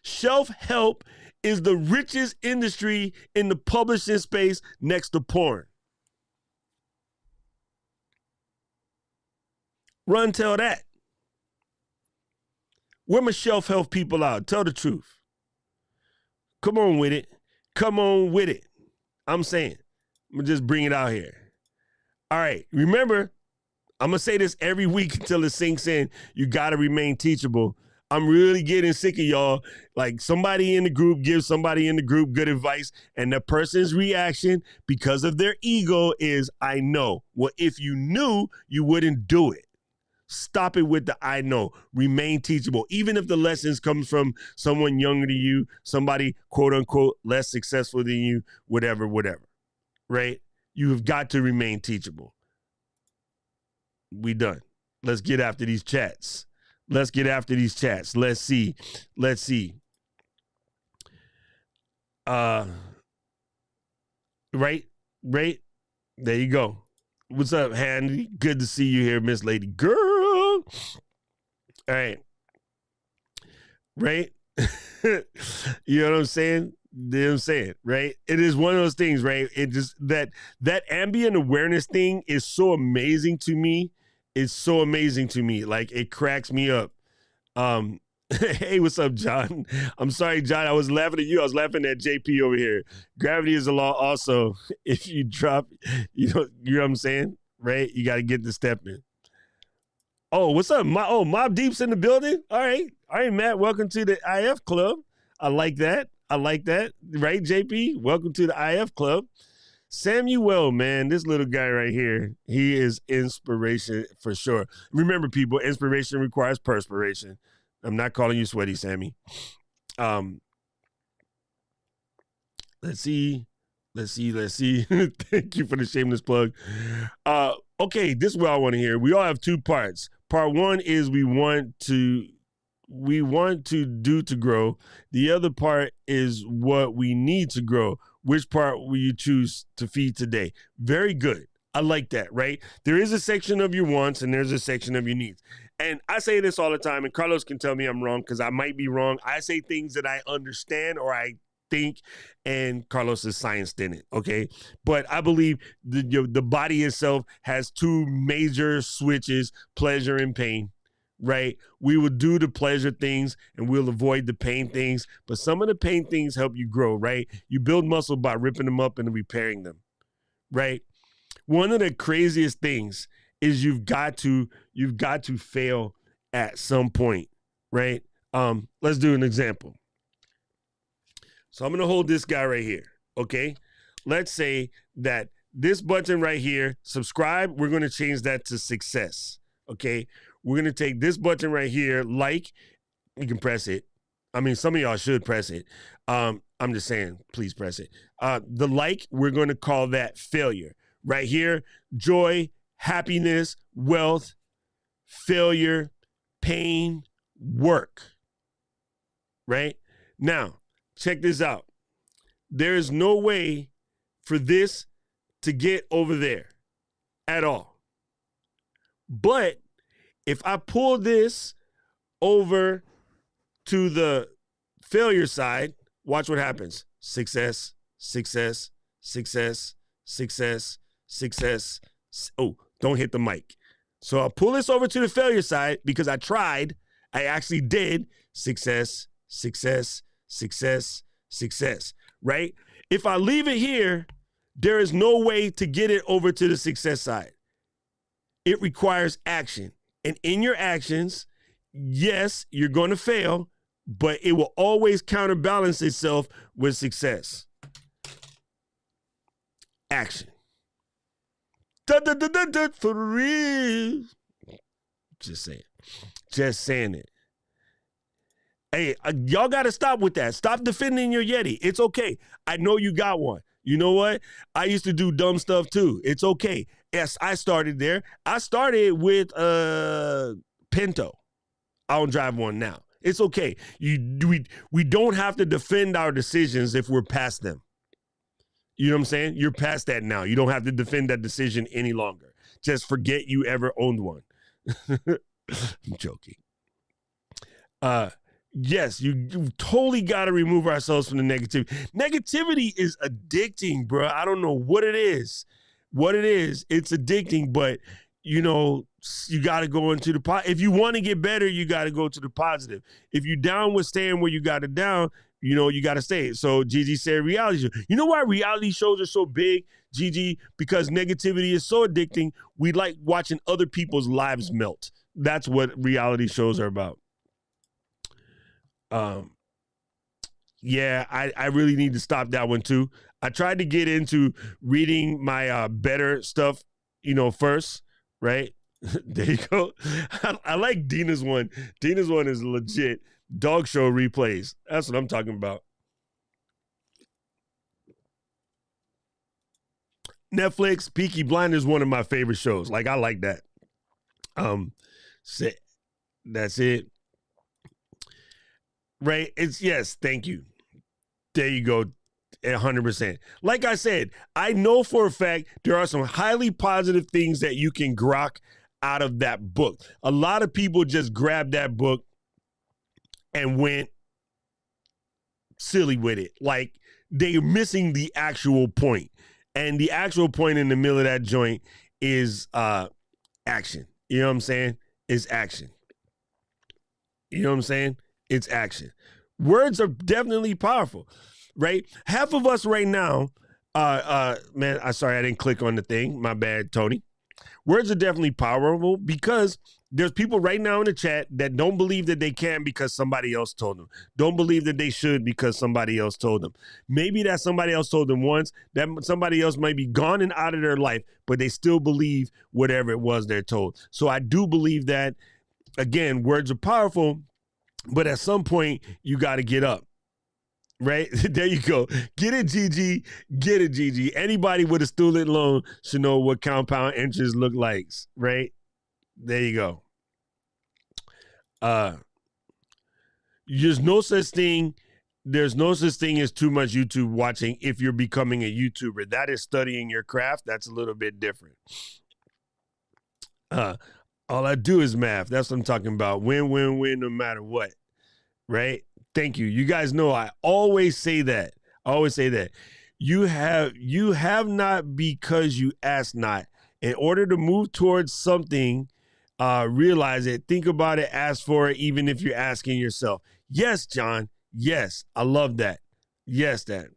Shelf help is the richest industry in the publishing space next to porn. Run, tell that. Where my shelf help people out? Tell the truth. Come on with it. Come on with it. I'm saying. I'm going to just bring it out here. All right. Remember, I'm going to say this every week until it sinks in. You got to remain teachable. I'm really getting sick of y'all. Like somebody in the group gives somebody in the group good advice and the person's reaction because of their ego is, I know. Well, if you knew, you wouldn't do it. Stop it with the I know. Remain teachable. Even if the lessons comes from someone younger than you, somebody quote unquote less successful than you, whatever. Right? You have got to remain teachable. We done. Let's get after these chats. Let's see. Right? There you go. What's up, Handy? Good to see you here, Miss Lady Girl. All right. Right? You know what I'm saying? Right? It is one of those things, right? It just that ambient awareness thing is so amazing to me. It's so amazing to me. Like it cracks me up. Hey, what's up, John? I'm sorry, John. I was laughing at you. I was laughing at JP over here. Gravity is a law also. If you drop, you know what I'm saying? Right? You got to get the step in. Oh, what's up? Mob Deep's in the building. All right, Matt. Welcome to the IF Club. I like that. Right, JP? Welcome to the IF Club. Samuel, man, this little guy right here, he is inspiration for sure. Remember, people, inspiration requires perspiration. I'm not calling you sweaty, Sammy. Let's see. Thank you for the shameless plug. Okay, this is what I want to hear. We all have two parts. Part one is we want to do to grow. The other part is what we need to grow. Which part will you choose to feed today? Very good. I like that, right? There is a section of your wants and there's a section of your needs. And I say this all the time, and Carlos can tell me I'm wrong because I might be wrong. I say things that I understand or I think, and Carlos is scienced in it, okay? But I believe the body itself has two major switches, pleasure and pain, right? We will do the pleasure things and we'll avoid the pain things, but some of the pain things help you grow, right? You build muscle by ripping them up and repairing them, right? One of the craziest things is you've got to fail at some point, right? Let's do an example. So I'm going to hold this guy right here, okay? Let's say that this button right here, subscribe, we're going to change that to success, okay? We're going to take this button right here, like, you can press it. I mean, some of y'all should press it. I'm just saying, please press it. The like, we're going to call that failure. Right here, joy, happiness, wealth, failure, pain, work. Right? Now, check this out. There is no way for this to get over there at all. But if I pull this over to the failure side, watch what happens. Success, success, success, success, success. Oh, don't hit the mic. So I'll pull this over to the failure side because I tried. I actually did. Success, success, success, success, right? If I leave it here, there is no way to get it over to the success side. It requires action. And in your actions, yes, you're going to fail, but it will always counterbalance itself with success. Action. For real. Just saying. Just saying it. Hey, y'all got to stop with that. Stop defending your Yeti. It's okay. I know you got one. You know what? I used to do dumb stuff too. It's okay. Yes, I started there. I started with Pinto. I don't drive one now. It's okay. We don't have to defend our decisions if we're past them. You know what I'm saying? You're past that now. You don't have to defend that decision any longer. Just forget you ever owned one. I'm joking. Yes, you totally got to remove ourselves from the negativity. Negativity is addicting, bro. I don't know what it is. It's addicting, but you know, you got to go into the positive. If you want to get better, you got to go to the positive. If you're down with staying where you got it down, you know, you got to stay. So Gigi said reality show. You know why reality shows are so big, Gigi? Because negativity is so addicting. We like watching other people's lives melt. That's what reality shows are about. Yeah, I really need to stop that one too. I tried to get into reading my better stuff, you know, first, right? There you go. I like Dina's one. Dina's one is legit. Dog show replays. That's what I'm talking about. Netflix, Peaky Blinders, one of my favorite shows. Like, I like that. That's it. Right? It's yes, thank you. There you go. 100%. Like I said, I know for a fact there are some highly positive things that you can grok out of that book. A lot of people just grabbed that book and went silly with it. Like, they're missing the actual point. And the actual point in the middle of that joint is action. You know what I'm saying? It's action. You know what I'm saying? It's action. Words are definitely powerful, right? Half of us right now, man, I'm sorry, I didn't click on the thing. My bad, Tony. Words are definitely powerful because there's people right now in the chat that don't believe that they can because somebody else told them. Don't believe that they should because somebody else told them. Maybe that somebody else told them once, that somebody else might be gone and out of their life, but they still believe whatever it was they're told. So I do believe that, again, words are powerful, but at some point you got to get up. Right? There you go. Get it, Gigi. Get it, Gigi. Anybody with a student loan should know what compound interest look like, right? There you go. There's no such thing as too much YouTube watching if you're becoming a YouTuber. That is studying your craft. That's a little bit different. All I do is math. That's what I'm talking about. Win, win, win, no matter what. Right? Thank you. You guys know I always say that. I always say that. You have not because you ask not. In order to move towards something, realize it, think about it, ask for it, even if you're asking yourself. Yes, John. Yes. I love that. Yes, that.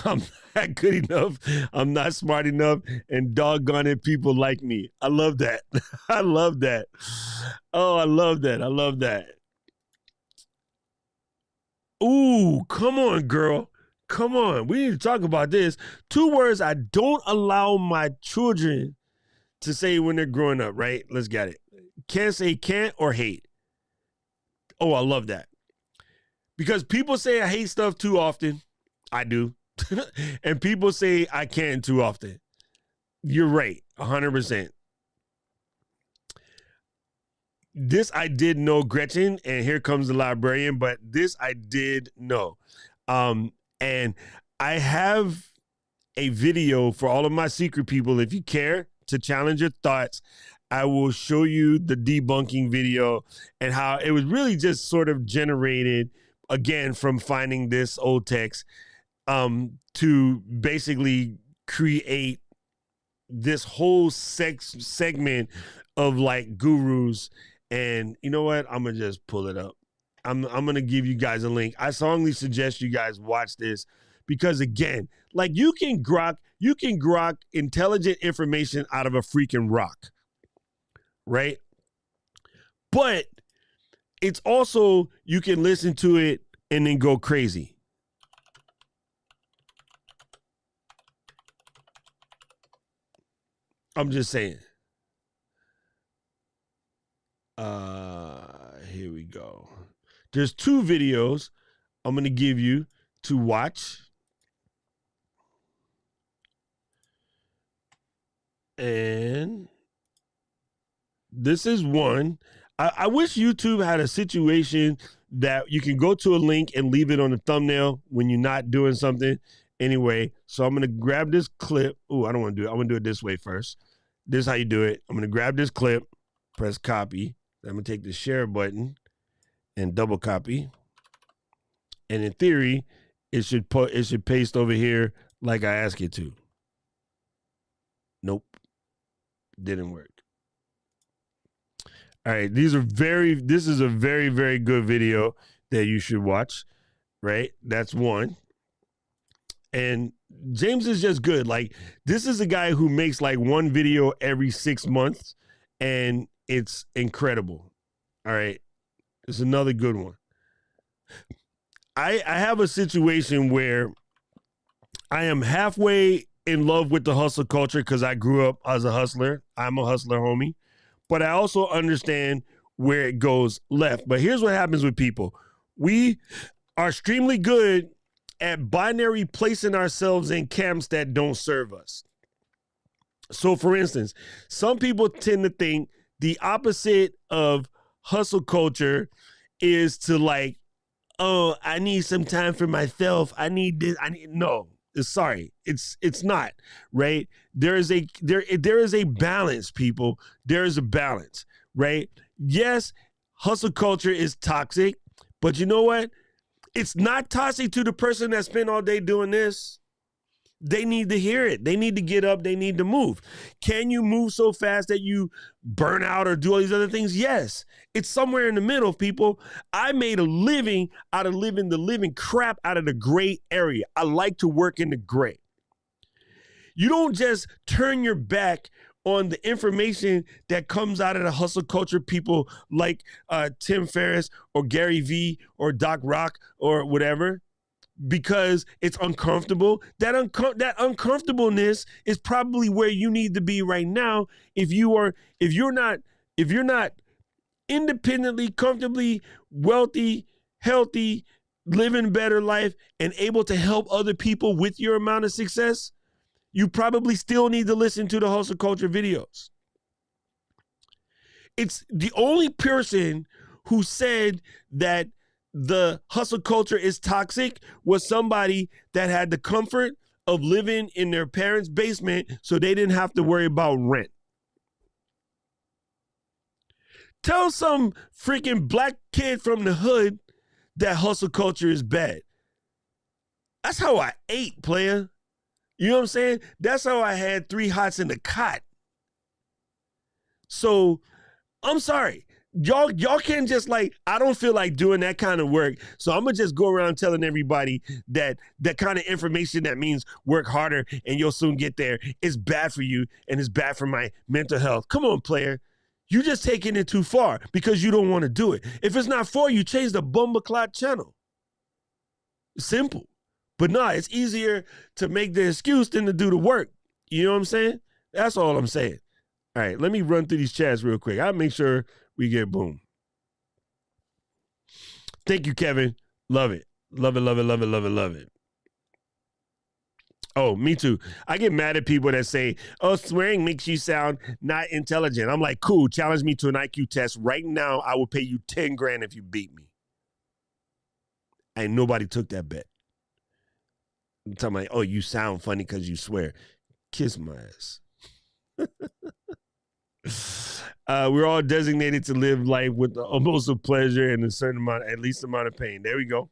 I'm not good enough. I'm not smart enough. And doggone it, people like me. I love that. I love that. Oh, I love that. I love that. Ooh, come on, girl. Come on. We need to talk about this. 2 words I don't allow my children to say when they're growing up, right? Let's get it. Can't say can't or hate. Oh, I love that. Because people say I hate stuff too often. I do. And people say I can't too often. You're right, 100%. This I did know, Gretchen, and here comes the librarian, but this I did know. And I have a video for all of my secret people. If you care to challenge your thoughts, I will show you the debunking video and how it was really just sort of generated, again, from finding this old text to basically create this whole segment of like gurus. And you know what? I'm going to just pull it up. I'm going to give you guys a link. I strongly suggest you guys watch this because, again, like you can grok intelligent information out of a freaking rock, right? But it's also, you can listen to it and then go crazy. I'm just saying. Here we go. There's 2 videos I'm going to give you to watch. And this is one. I wish YouTube had a situation that you can go to a link and leave it on the thumbnail when you're not doing something. Anyway, so I'm going to grab this clip. Oh, I don't want to do it. I'm going to do it this way first. This is how you do it. I'm going to grab this clip, press copy. I'm going to take the share button and double copy. And in theory, it should paste over here like I ask it to. Nope. Didn't work. All right, this is a very, very good video that you should watch, right? That's one. And James is just good. Like, this is a guy who makes like one video every 6 months, and it's incredible. All right, it's another good one. I have a situation where I am halfway in love with the hustle culture because I grew up as a hustler. I'm a hustler, homie. But I also understand where it goes left. But here's what happens with people. We are extremely good at binary placing ourselves in camps that don't serve us. So, for instance, some people tend to think the opposite of hustle culture is to like, oh, I need some time for myself. I need this. No. Sorry, it's not, right? There is a balance, people. There is a balance, right? Yes, hustle culture is toxic, but you know what? It's not toxic to the person that spent all day doing this. They need to hear it. They need to get up. They need to move. Can you move so fast that you burn out or do all these other things? Yes. It's somewhere in the middle, people. I made a living out of living the living crap out of the gray area. I like to work in the gray. You don't just turn your back on the information that comes out of the hustle culture people like Tim Ferriss or Gary Vee or Doc Rock or whatever, because it's uncomfortable. That uncomfortableness is probably where you need to be right now. If you're not independently, comfortably, wealthy, healthy, living a better life, and able to help other people with your amount of success, you probably still need to listen to the hustle culture videos. It's the only person who said that the hustle culture is toxic was somebody that had the comfort of living in their parents' basement so they didn't have to worry about rent. Tell some freaking black kid from the hood that hustle culture is bad. That's how I ate, player. You know what I'm saying? That's how I had 3 hots in the cot. So I'm sorry. Y'all can't just like, I don't feel like doing that kind of work. So I'm gonna just go around telling everybody that kind of information that means work harder and you'll soon get there is bad for you and it's bad for my mental health. Come on, player. You just taking it too far because you don't want to do it. If it's not for you, change the Bumbleclot channel. Simple. But nah, it's easier to make the excuse than to do the work. You know what I'm saying? That's all I'm saying. All right, let me run through these chats real quick. I'll make sure we get boom. Thank you, Kevin. Love it. Love it, love it, love it, love it, love it. Oh, me too. I get mad at people that say, oh, swearing makes you sound not intelligent. I'm like, cool, challenge me to an IQ test. Right now, I will pay you 10 grand if you beat me. And nobody took that bet. I'm talking like, oh, you sound funny because you swear. Kiss my ass. We're all designated to live life with the utmost of pleasure and a certain amount, at least amount of pain. There we go.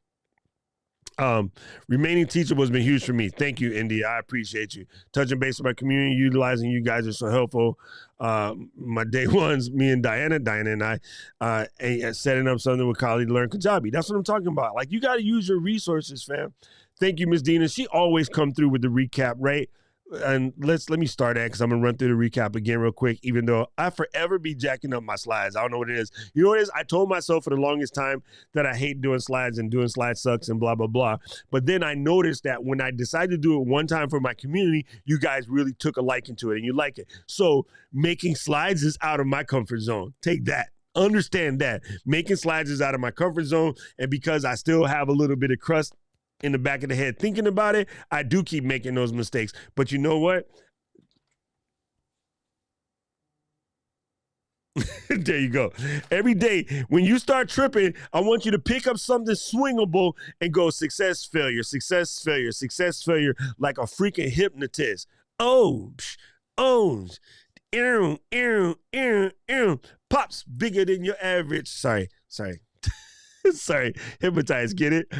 Remaining teachable has been huge for me. Thank you, India. I appreciate you. Touching base with my community, utilizing you guys are so helpful. My day ones, me and Diana and I, setting up something with Kali to learn Kajabi. That's what I'm talking about. Like, you got to use your resources, fam. Thank you, Miss Dina. She always come through with the recap, right? And let me start at, because I'm going to run through the recap again real quick, even though I forever be jacking up my slides. I don't know what it is. You know what it is? I told myself for the longest time that I hate doing slides and doing slides sucks and blah, blah, blah. But then I noticed that when I decided to do it one time for my community, you guys really took a liking to it and you like it. So making slides is out of my comfort zone. Take that. Understand that. Making slides is out of my comfort zone. And because I still have a little bit of crust in the back of the head thinking about it, I do keep making those mistakes. But you know what? There you go. Every day, when you start tripping, I want you to pick up something swingable and go success, failure, success, failure, success, failure, like a freaking hypnotist. Oh, pops bigger than your average. Sorry. Sorry, hypnotize, get it?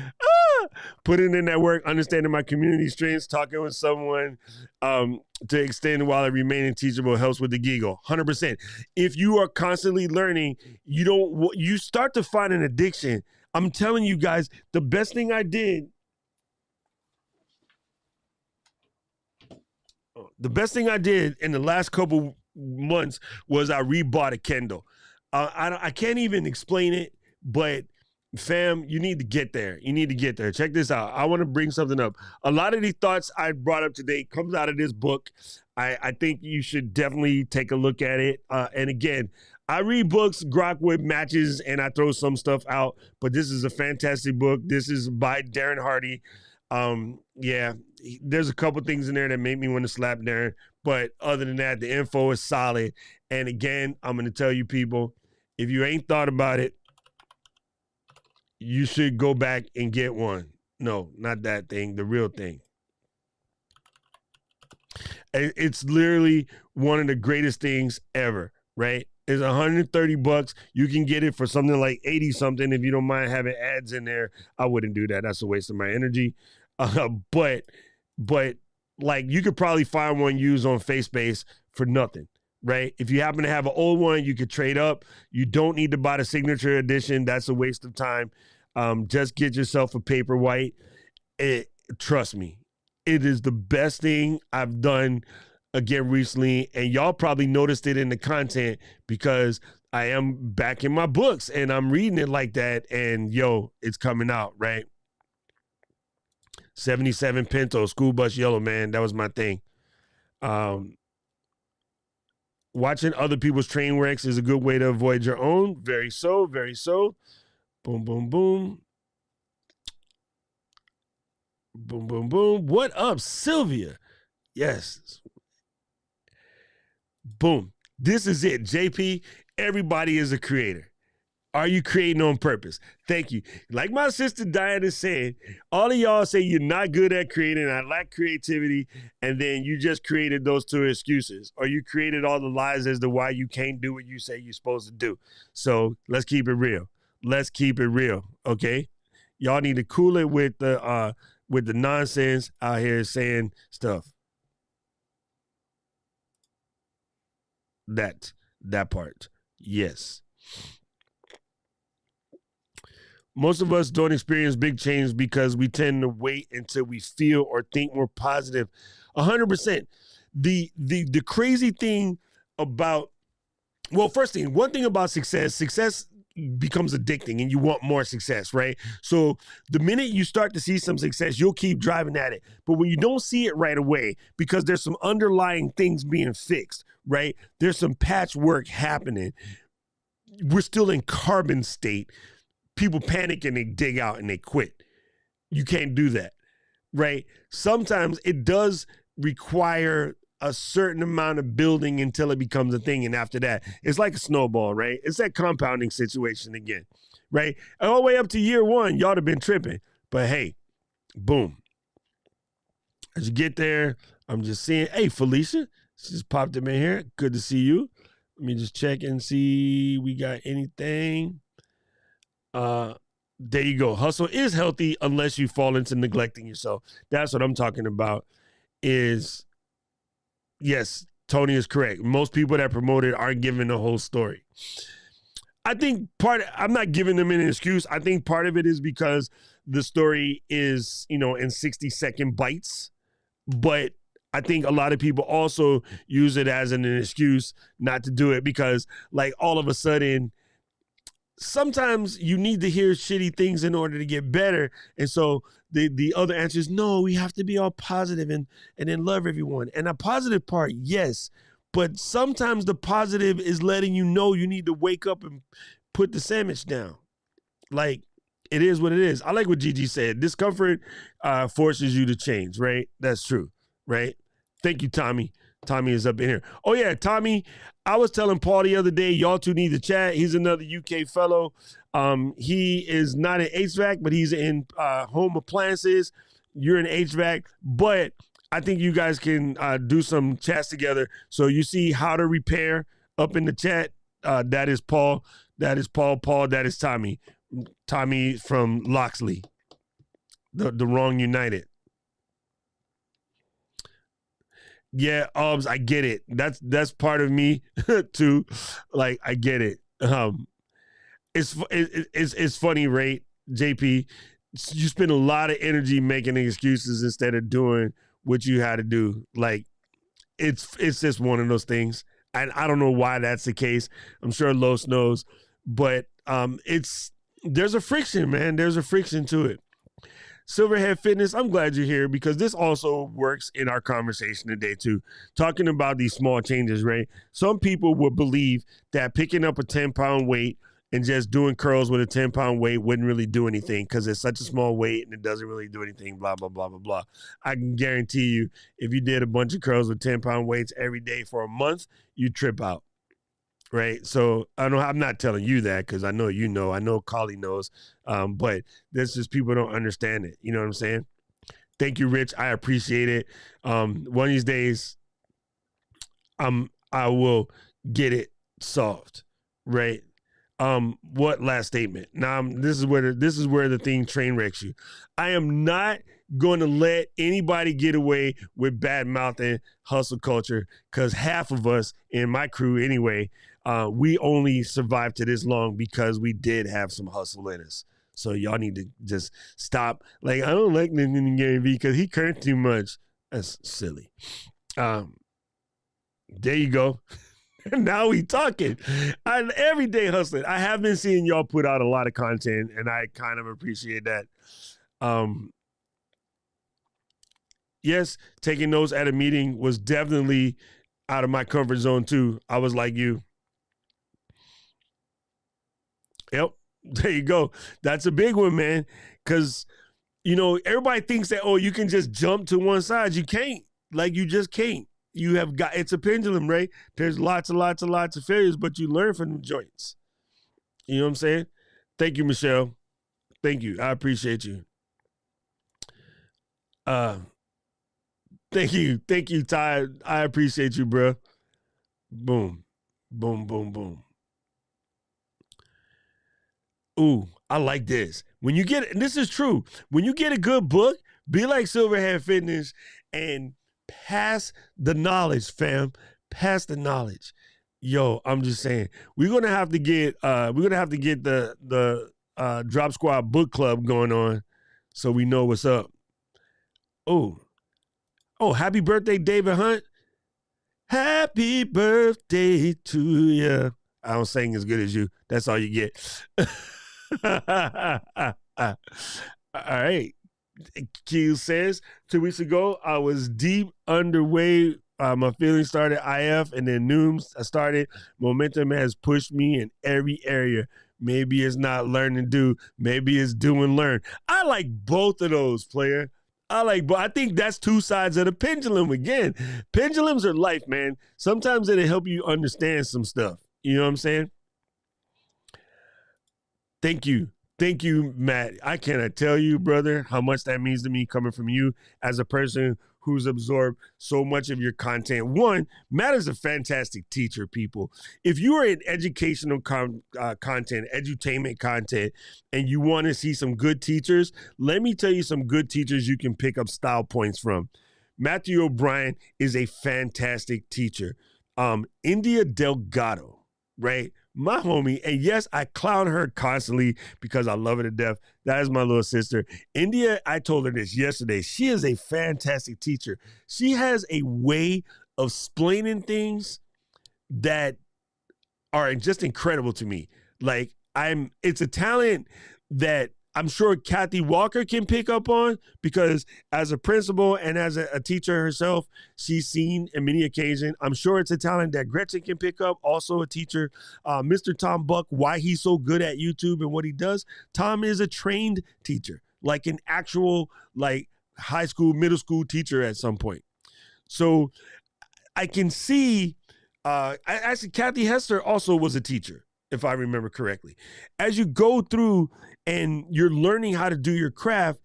Putting in that work, understanding my community strengths, talking with someone to extend while I remaining teachable helps with the g.i.g.o. 100%. If you are constantly learning, you start to find an addiction. I'm telling you guys, the best thing I did in the last couple months was I rebought a Kindle. I can't even explain it, but fam, you need to get there. Check this out. I want to bring something up. A lot of these thoughts I brought up today comes out of this book. I think you should definitely take a look at it. And again, I read books, grok with matches, and I throw some stuff out. But this is a fantastic book. This is by Darren Hardy. Yeah, there's a couple things in there that made me want to slap Darren. But other than that, the info is solid. And again, I'm going to tell you people, if you ain't thought about it, you should go back and get one. No, not that thing, the real thing. It's literally one of the greatest things ever, right? It's $130. You can get it for something like 80 something. If you don't mind having ads in there, I wouldn't do that. That's a waste of my energy. But like, you could probably find one used on FaceBase for nothing. Right? If you happen to have an old one, you could trade up. You don't need to buy the signature edition. That's a waste of time. Just get yourself a Paperwhite. Trust me, it is the best thing I've done again recently. And y'all probably noticed it in the content because I am back in my books and I'm reading it like that. And yo, it's coming out, right? 77 Pinto, school bus yellow, man. That was my thing. Watching other people's train wrecks is a good way to avoid your own. Very so, very so. Boom, boom, boom. Boom, boom, boom. What up, Sylvia? Yes. Boom. This is it, JP. Everybody is a creator. Are you creating on purpose? Thank you. Like my sister Diana said, all of y'all say you're not good at creating, I lack creativity, and then you just created those two excuses, or you created all the lies as to why you can't do what you say you're supposed to do. So let's keep it real. Okay? Y'all need to cool it with the nonsense out here saying stuff. That part. Yes. Most of us don't experience big change because we tend to wait until we feel or think more positive. 100%. The crazy thing about, well, first thing, one thing about success becomes addicting and you want more success, right? So the minute you start to see some success, you'll keep driving at it. But when you don't see it right away, because there's some underlying things being fixed, right? There's some patchwork happening. We're still in carbon state. People panic and they dig out and they quit. You can't do that, right? Sometimes it does require a certain amount of building until it becomes a thing. And after that, it's like a snowball, right? It's that compounding situation again, right? All the way up to year one, y'all have been tripping. But hey, boom. As you get there, I'm just seeing, hey, Felicia, she just popped up in here. Good to see you. Let me just check and see we got anything. There you go. Hustle is healthy unless you fall into neglecting yourself. That's what I'm talking about is, yes, Tony is correct. Most people that promote it aren't giving the whole story. I think I'm not giving them an excuse. I think part of it is because the story is, in 60-second bites. But I think a lot of people also use it as an excuse not to do it because, like, all of a sudden, sometimes you need to hear shitty things in order to get better. And so the other answer is, no, we have to be all positive and then love everyone. And a positive part, yes. But sometimes the positive is letting you know you need to wake up and put the sandwich down. Like, it is what it is. I like what Gigi said. Discomfort forces you to change, right? That's true, right? Thank you, Tommy. Tommy is up in here. Oh, yeah, Tommy, I was telling Paul the other day, y'all two need to chat. He's another UK fellow. He is not in HVAC, but he's in home appliances. You're in HVAC, but I think you guys can do some chats together. So you see how to repair up in the chat. That is Paul. That is Paul. Paul, that is Tommy. Tommy from Loxley, the wrong United. Yeah, I get it. That's part of me too. Like, I get it. It's funny, right, JP? You spend a lot of energy making excuses instead of doing what you had to do. Like, it's just one of those things. And I don't know why that's the case. I'm sure Los knows, but there's a friction, man. There's a friction to it. Silverhead Fitness, I'm glad you're here because this also works in our conversation today too. Talking about these small changes, right? Some people would believe that picking up a 10-pound weight and just doing curls with a 10-pound weight wouldn't really do anything because it's such a small weight and it doesn't really do anything, blah, blah, blah, blah, blah. I can guarantee you if you did a bunch of curls with 10-pound weights every day for a month, you'd trip out. Right. So I'm not telling you that because I know I know Kali knows. But there's just people don't understand it. You know what I'm saying? Thank you, Rich. I appreciate it. One of these days, I will get it solved. Right. What last statement? Now this is where the thing train wrecks you. I am not going to let anybody get away with bad mouthing hustle culture because half of us in my crew anyway, we only survived to this long because we did have some hustle in us. So y'all need to just stop. Like, I don't like Nathan Gary Vee because he cursed too much. That's silly. There you go. Now we talking. I'm everyday hustling. I have been seeing y'all put out a lot of content, and I kind of appreciate that. Yes, taking notes at a meeting was definitely out of my comfort zone too. I was like you. Yep, there you go. That's a big one, man. Because, everybody thinks that, you can just jump to one side. You can't. Like, you just can't. It's a pendulum, right? There's lots and lots and lots of failures, but you learn from the joints. You know what I'm saying? Thank you, Michelle. Thank you. I appreciate you. Thank you. Thank you, Ty. I appreciate you, bro. Boom. Boom, boom, boom. Ooh, I like this. And this is true. When you get a good book, be like Silverhead Fitness and pass the knowledge, fam. Pass the knowledge. Yo, I'm just saying, we're gonna have to get the Drop Squad book club going on, so we know what's up. Oh, happy birthday, David Hunt. Happy birthday to you. I don't sing as good as you. That's all you get. All right. Q says, 2 weeks ago, I was deep underway. My feelings started IF and then Nooms. I started. Momentum has pushed me in every area. Maybe it's not learn and do. Maybe it's do and learn. I like both of those, player. But I think that's two sides of the pendulum. Again, pendulums are life, man. Sometimes it'll help you understand some stuff. You know what I'm saying? Thank you. Thank you, Matt. I cannot tell you, brother, how much that means to me coming from you as a person who's absorbed so much of your content. One, Matt is a fantastic teacher, people. If you are in educational content, edutainment content, and you want to see some good teachers, let me tell you some good teachers you can pick up style points from. Matthew O'Brien is a fantastic teacher. India Delgado, right? My homie, and yes, I clown her constantly because I love her to death. That is my little sister. India, I told her this yesterday. She is a fantastic teacher. She has a way of explaining things that are just incredible to me. Like, it's a talent that I'm sure Kathy Walker can pick up on, because as a principal and as a teacher herself, she's seen in many occasions. I'm sure it's a talent that Gretchen can pick up, also a teacher. Mr. Tom Buck, why he's so good at YouTube and what he does. Tom is a trained teacher, like an actual high school, middle school teacher at some point. So I can see, actually Kathy Hester also was a teacher, if I remember correctly. As you go through and you're learning how to do your craft,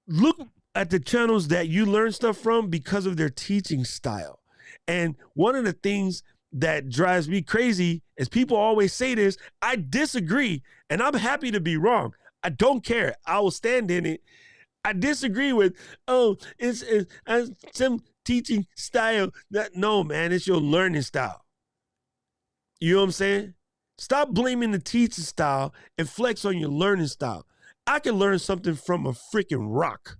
look at the channels that you learn stuff from because of their teaching style. And one of the things that drives me crazy is people always say this. I disagree, and I'm happy to be wrong. I don't care. I will stand in it. I disagree with, it's some teaching style. No, man, it's your learning style. You know what I'm saying? Stop blaming the teaching style and flex on your learning style. I can learn something from a freaking rock.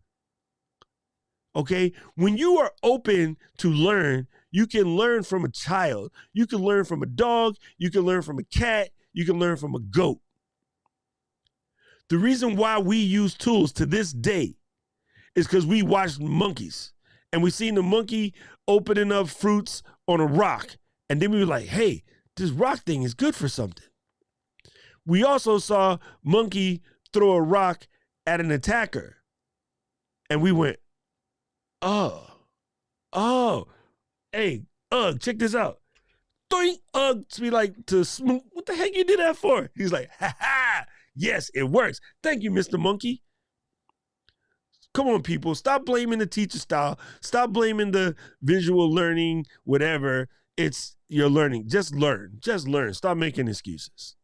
Okay? When you are open to learn, you can learn from a child. You can learn from a dog. You can learn from a cat. You can learn from a goat. The reason why we use tools to this day is because we watched monkeys and we seen the monkey opening up fruits on a rock. And then we were like, hey, this rock thing is good for something. We also saw monkey throw a rock at an attacker. And we went, oh, hey, check this out. Doink, to be like, to Smoot, what the heck you did that for? He's like, ha, yes, it works. Thank you, Mr. Monkey. Come on, people. Stop blaming the teacher style. Stop blaming the visual learning, whatever. It's your learning. Just learn. Just learn. Stop making excuses.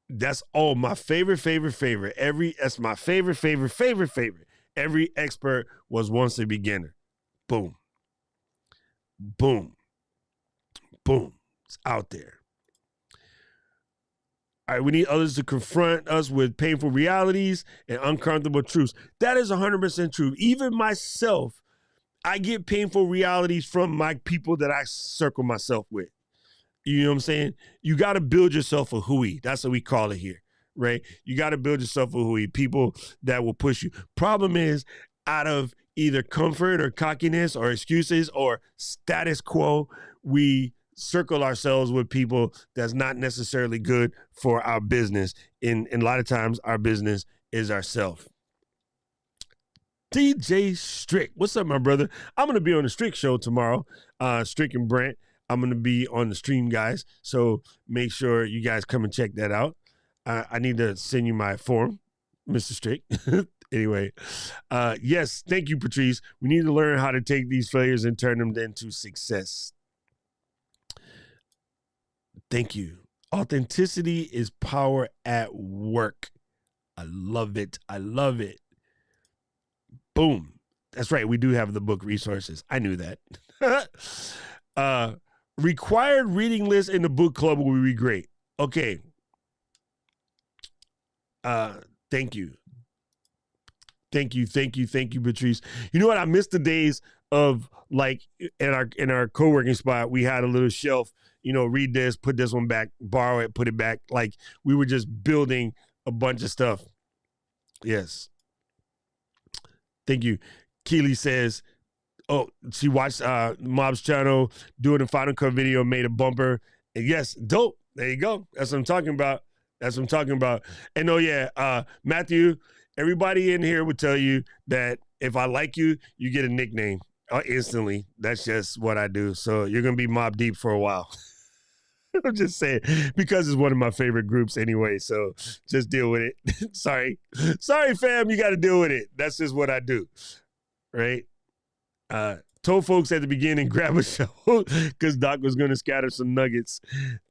That's all my favorite. That's my favorite. Every expert was once a beginner. Boom. Boom. Boom. It's out there. All right, we need others to confront us with painful realities and uncomfortable truths. That is 100% true. Even myself, I get painful realities from my people that I circle myself with. You know what I'm saying? You got to build yourself a hui. That's what we call it here, right? You got to build yourself a hui, people that will push you. Problem is, out of either comfort or cockiness or excuses or status quo, we circle ourselves with people that's not necessarily good for our business. And a lot of times our business is ourself. DJ Strick, what's up, my brother? I'm going to be on the Strick show tomorrow. Strick and Brent, I'm going to be on the stream, guys. So make sure you guys come and check that out. I need to send you my form, Mr. Strick. Anyway, yes, thank you, Patrice. We need to learn how to take these failures and turn them into success. Thank you. Authenticity is power at work. I love it. I love it. Boom. That's right. We do have the book resources. I knew that. Required reading list in the book club will be great. Okay. Thank you. Thank you, Patrice. You know what? I miss the days of like in our co-working spot, we had a little shelf, read this, put this one back, borrow it, put it back. Like we were just building a bunch of stuff. Yes. Thank you. Keely says, oh, she watched Mob's channel, doing a Final Cut video, made a bumper. And yes, dope. There you go. That's what I'm talking about. And oh yeah, Matthew, everybody in here would tell you that if I like you, you get a nickname instantly. That's just what I do. So you're going to be Mob Deep for a while. I'm just saying, because it's one of my favorite groups anyway. So just deal with it. Sorry, fam. You got to deal with it. That's just what I do. Right. Told folks at the beginning, grab a shovel because Doc was going to scatter some nuggets.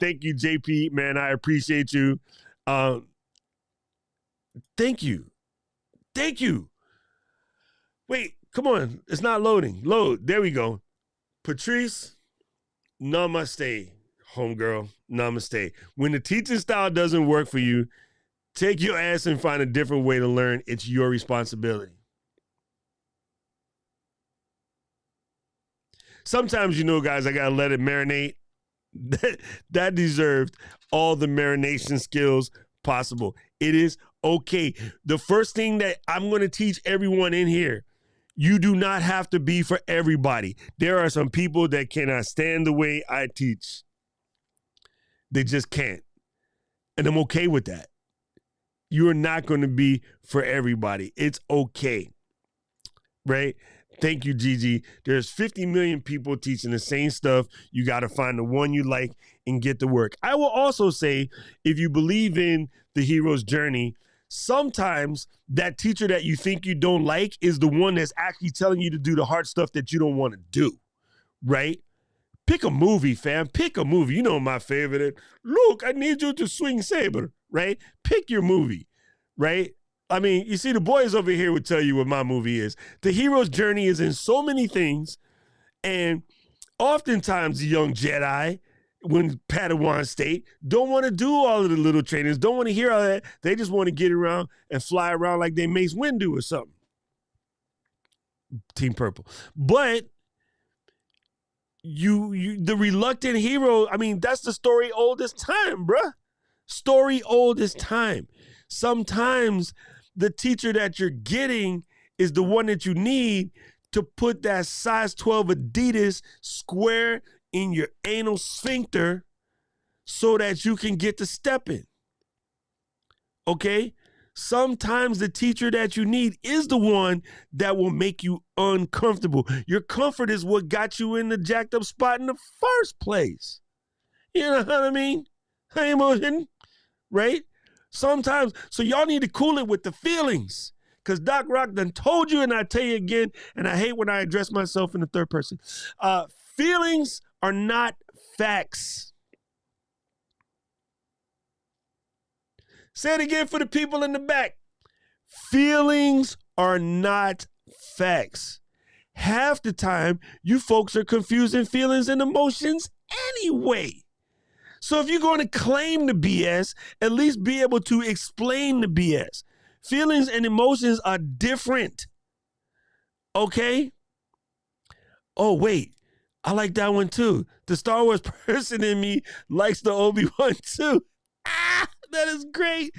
Thank you, JP. Man, I appreciate you. Thank you. Wait, come on. It's not loading. Load. There we go. Patrice, namaste, homegirl. Namaste. When the teaching style doesn't work for you, take your ass and find a different way to learn. It's your responsibility. Sometimes, guys, I got to let it marinate. That deserved all the marination skills possible. It is okay. The first thing that I'm going to teach everyone in here, you do not have to be for everybody. There are some people that cannot stand the way I teach. They just can't. And I'm okay with that. You are not going to be for everybody. It's okay. Right? Thank you, Gigi. There's 50 million people teaching the same stuff. You got to find the one you like and get to work. I will also say, if you believe in the hero's journey, sometimes that teacher that you think you don't like is the one that's actually telling you to do the hard stuff that you don't want to do, right? Pick a movie, fam. Pick a movie. You know my favorite. Luke, I need you to swing saber, right? Pick your movie, right? I mean, you see, the boys over here would tell you what my movie is. The hero's journey is in so many things, and oftentimes the young Jedi, when Padawan state, don't want to do all of the little trainings, don't want to hear all that. They just want to get around and fly around like they Mace Windu or something. Team Purple. But the reluctant hero, I mean, that's the story old as time, bruh. Story old as time. Sometimes the teacher that you're getting is the one that you need to put that size 12 Adidas square in your anal sphincter so that you can get to stepping. Okay? Sometimes the teacher that you need is the one that will make you uncomfortable. Your comfort is what got you in the jacked up spot in the first place. You know what I mean? Right? Sometimes, so y'all need to cool it with the feelings. Because Doc Rock done told you, and I tell you again, and I hate when I address myself in the third person. Feelings are not facts. Say it again for the people in the back. Feelings are not facts. Half the time, you folks are confusing feelings and emotions anyway. So if you're going to claim the BS, at least be able to explain the BS. Feelings and emotions are different. Okay? Oh, wait. I like that one too. The Star Wars person in me likes the Obi-Wan too. That is great.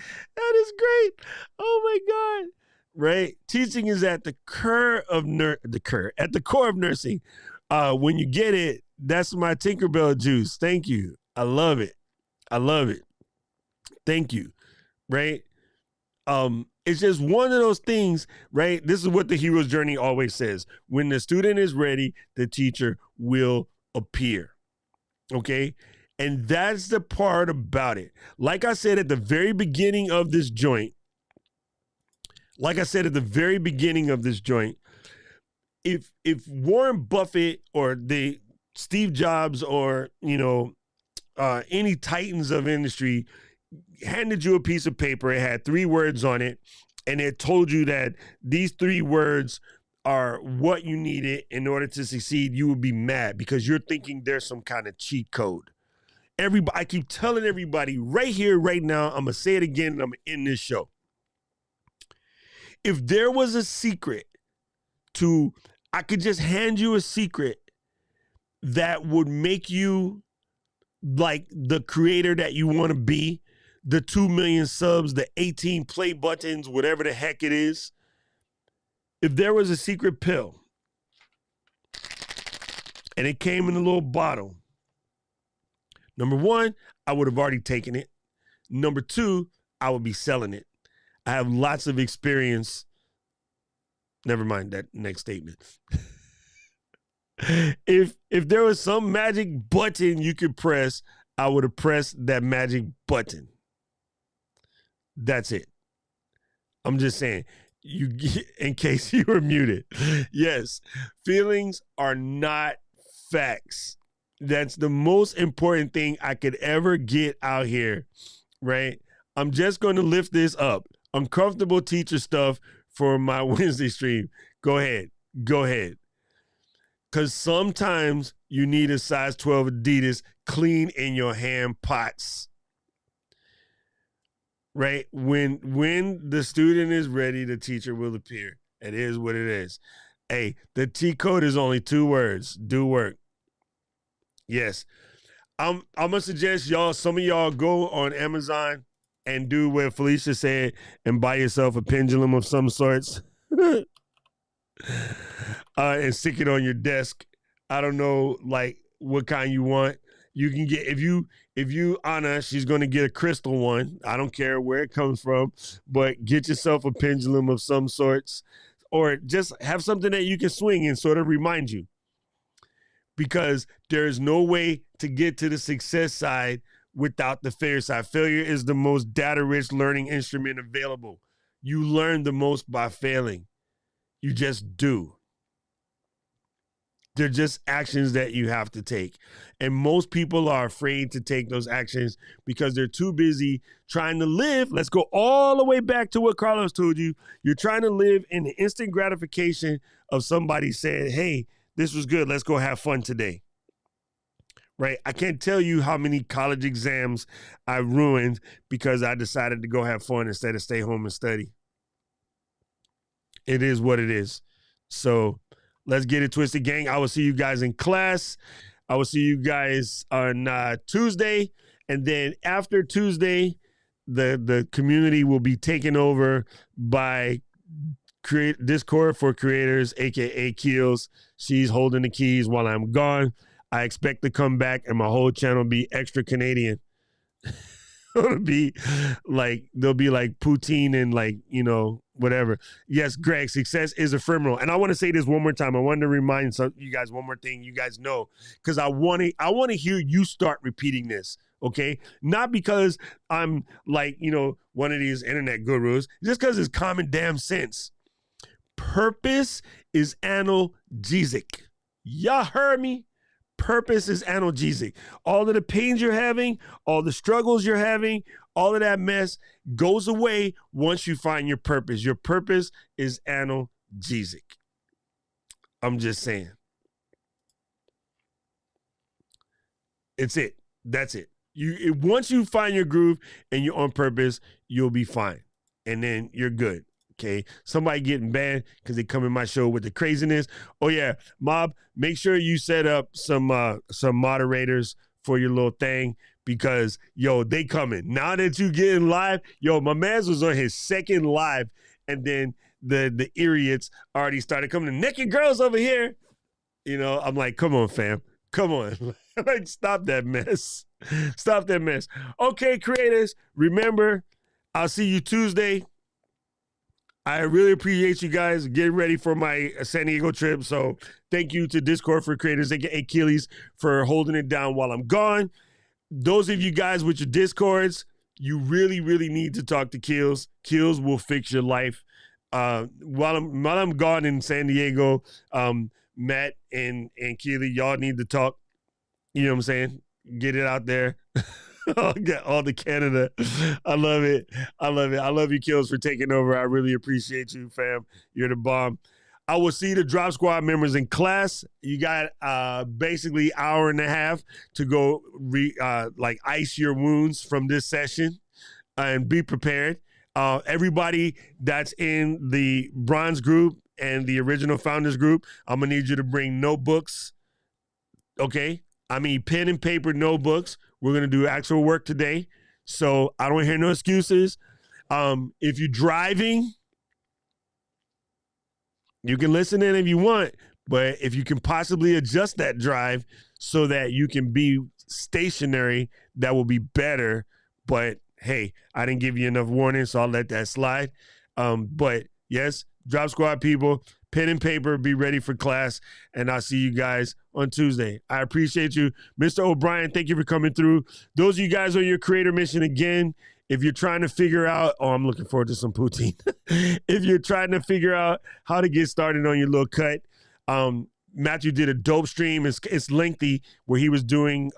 Oh my God. Right? Teaching is at the core of nursing. When you get it, that's my Tinkerbell juice. Thank you. I love it. Thank you. Right? It's just one of those things, right? This is what the hero's journey always says. When the student is ready, the teacher will appear. Okay? And that's the part about it. Like I said at the very beginning of this joint, if Warren Buffett or Steve Jobs or, any titans of industry handed you a piece of paper, it had 3 words on it, and it told you that these 3 words are what you needed in order to succeed, you would be mad because you're thinking there's some kind of cheat code. I keep telling everybody right here, right now, I'm going to say it again and I'm going to end this show. If there was a secret I could just hand you a secret that would make you like the creator that you want to be, the 2 million subs, the 18 play buttons, whatever the heck it is. If there was a secret pill and it came in a little bottle, number one, I would have already taken it. Number two, I would be selling it. I have lots of experience. Never mind that next statement. If there was some magic button you could press, I would have pressed that magic button. That's it. I'm just saying, in case you were muted. Yes, feelings are not facts. That's the most important thing I could ever get out here, right? I'm just going to lift this up. Uncomfortable teacher stuff for my Wednesday stream. Go ahead. Because sometimes you need a size 12 Adidas clean in your hand pots. Right? When the student is ready, the teacher will appear. It is what it is. Hey, the T code is only 2 words. Do work. Yes. I'm going to suggest some of y'all go on Amazon and do what Felicia said and buy yourself a pendulum of some sorts. And stick it on your desk. I don't know, like, what kind you want. You can get, if you Anna, she's going to get a crystal one. I don't care where it comes from, but get yourself a pendulum of some sorts, or just have something that you can swing and sort of remind you. Because there is no way to get to the success side without the failure side. Failure is the most data-rich learning instrument available. You learn the most by failing. You just do. They're just actions that you have to take. And most people are afraid to take those actions because they're too busy trying to live. Let's go all the way back to what Carlos told you. You're trying to live in the instant gratification of somebody saying, hey, this was good. Let's go have fun today. Right? I can't tell you how many college exams I ruined because I decided to go have fun instead of stay home and study. It is what it is. So let's get it twisted, gang. I will see you guys in class. I will see you guys on Tuesday. And then after Tuesday, the community will be taken over by Discord for Creators, a.k.a. Keels. She's holding the keys while I'm gone. I expect to come back and my whole channel be extra Canadian. It'll be like, there'll be like poutine and like, whatever. Yes, Greg, success is ephemeral. And I want to say this one more time. I wanted to remind you guys one more thing you guys know, because I want to hear you start repeating this, okay? Not because I'm like, one of these internet gurus, just because it's common damn sense. Purpose is analgesic. Y'all heard me? Purpose is analgesic. All of the pains you're having, all the struggles you're having, all of that mess goes away once you find your purpose. Your purpose is analgesic. I'm just saying. It's it. That's it. Once you find your groove and you're on purpose, you'll be fine. And then you're good. Okay, somebody getting banned because they come in my show with the craziness. Oh yeah, Mob, make sure you set up some moderators for your little thing, because they coming. Now that you getting live, my man's was on his second live, and then the idiots already started coming. The naked girls over here. I'm like, come on, fam, come on, like stop that mess, stop that mess. Okay, creators, remember, I'll see you Tuesday. I really appreciate you guys getting ready for my San Diego trip. So thank you to Discord for Creators, aka Achilles, for holding it down while I'm gone. Those of you guys with your Discords, you really, really need to talk to Keels. Keels will fix your life. While I'm gone in San Diego, Matt and Keely, y'all need to talk. You know what I'm saying? Get it out there. I'll get all to Canada. I love it. I love you, Kills, for taking over. I really appreciate you, fam. You're the bomb. I will see the Drop Squad members in class. You got basically hour and a half to go ice your wounds from this session and be prepared. Everybody that's in the bronze group and the original founders group, I'm going to need you to bring notebooks, okay? I mean, pen and paper notebooks. We're going to do actual work today. So I don't hear no excuses. If you're driving, you can listen in if you want, but if you can possibly adjust that drive so that you can be stationary, that will be better. But hey, I didn't give you enough warning, so I'll let that slide. But yes, Drop Squad people, pen and paper, be ready for class, and I'll see you guys on Tuesday. I appreciate you. Mr. O'Brien, thank you for coming through. Those of you guys on your creator mission, again, if you're trying to figure out, I'm looking forward to some poutine. If you're trying to figure out how to get started on your little cut, Matthew did a dope stream. It's lengthy, where he was doing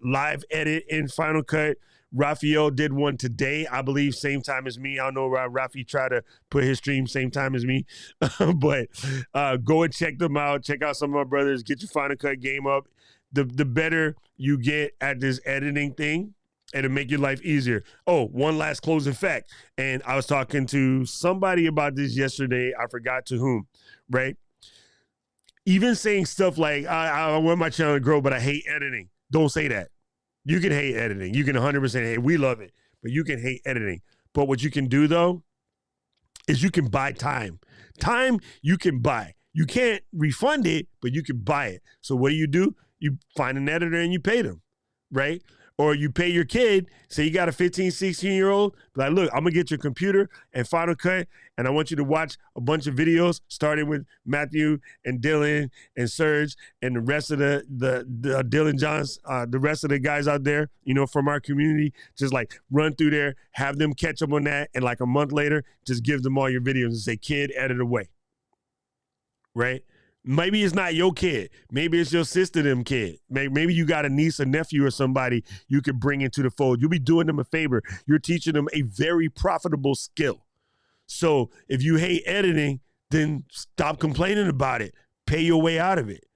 live edit in Final Cut. Raphael did one today, I believe, same time as me. I don't know why Rafi tried to put his stream same time as me. But go and check them out. Check out some of my brothers. Get your Final Cut game up. The better you get at this editing thing, it'll make your life easier. Oh, one last closing fact. And I was talking to somebody about this yesterday. I forgot to whom, right? Even saying stuff like, I want my channel to grow, but I hate editing. Don't say that. You can hate editing. You can 100% hate. We love it, but you can hate editing. But what you can do, though, is you can buy time. Time you can buy. You can't refund it, but you can buy it. So what do? You find an editor and you pay them, right? Or you pay your kid, say you got a 15, 16-year-old, like, look, I'm going to get your computer and Final Cut, and I want you to watch a bunch of videos, starting with Matthew and Dylan and Serge and the rest of the Dylan Johns, the rest of the guys out there, from our community. Just like run through there, have them catch up on that, and like a month later, just give them all your videos and say, kid, edit away, right? Maybe it's not your kid. Maybe it's your sister, them kid. Maybe you got a niece, a nephew, or somebody you could bring into the fold. You'll be doing them a favor. You're teaching them a very profitable skill. So if you hate editing, then stop complaining about it. Pay your way out of it.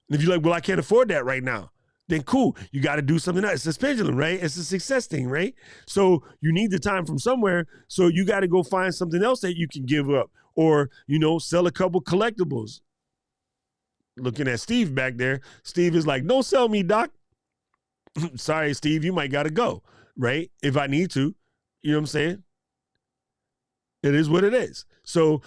And if you're like, well, I can't afford that right now, then cool. You got to do something else. It's a pendulum, right? It's a success thing, right? So you need the time from somewhere. So you got to go find something else that you can give up, or, sell a couple collectibles. Looking at Steve back there, Steve is like, don't sell me, Doc. Sorry, Steve, you might got to go, right? If I need to, you know what I'm saying? It is what it is. So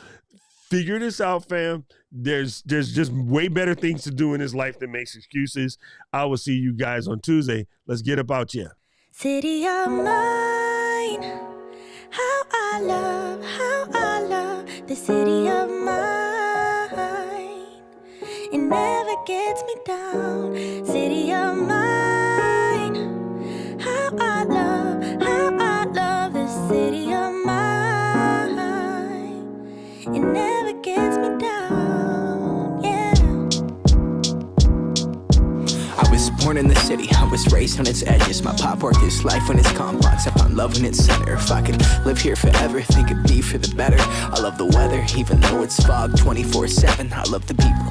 figure this out, fam. There's just way better things to do in this life than make excuses. I will see you guys on Tuesday. Let's get about you. City of mine, how I love the city of mine. It never gets me down. City of mine, how I love the city of mine. It never gets me down, yeah. I was born in the city, I was raised on its edges. My pop worked his life on its complex. I found love in its center. If I could live here forever, think it'd be for the better. I love the weather, even though it's fog 24/7. I love the people.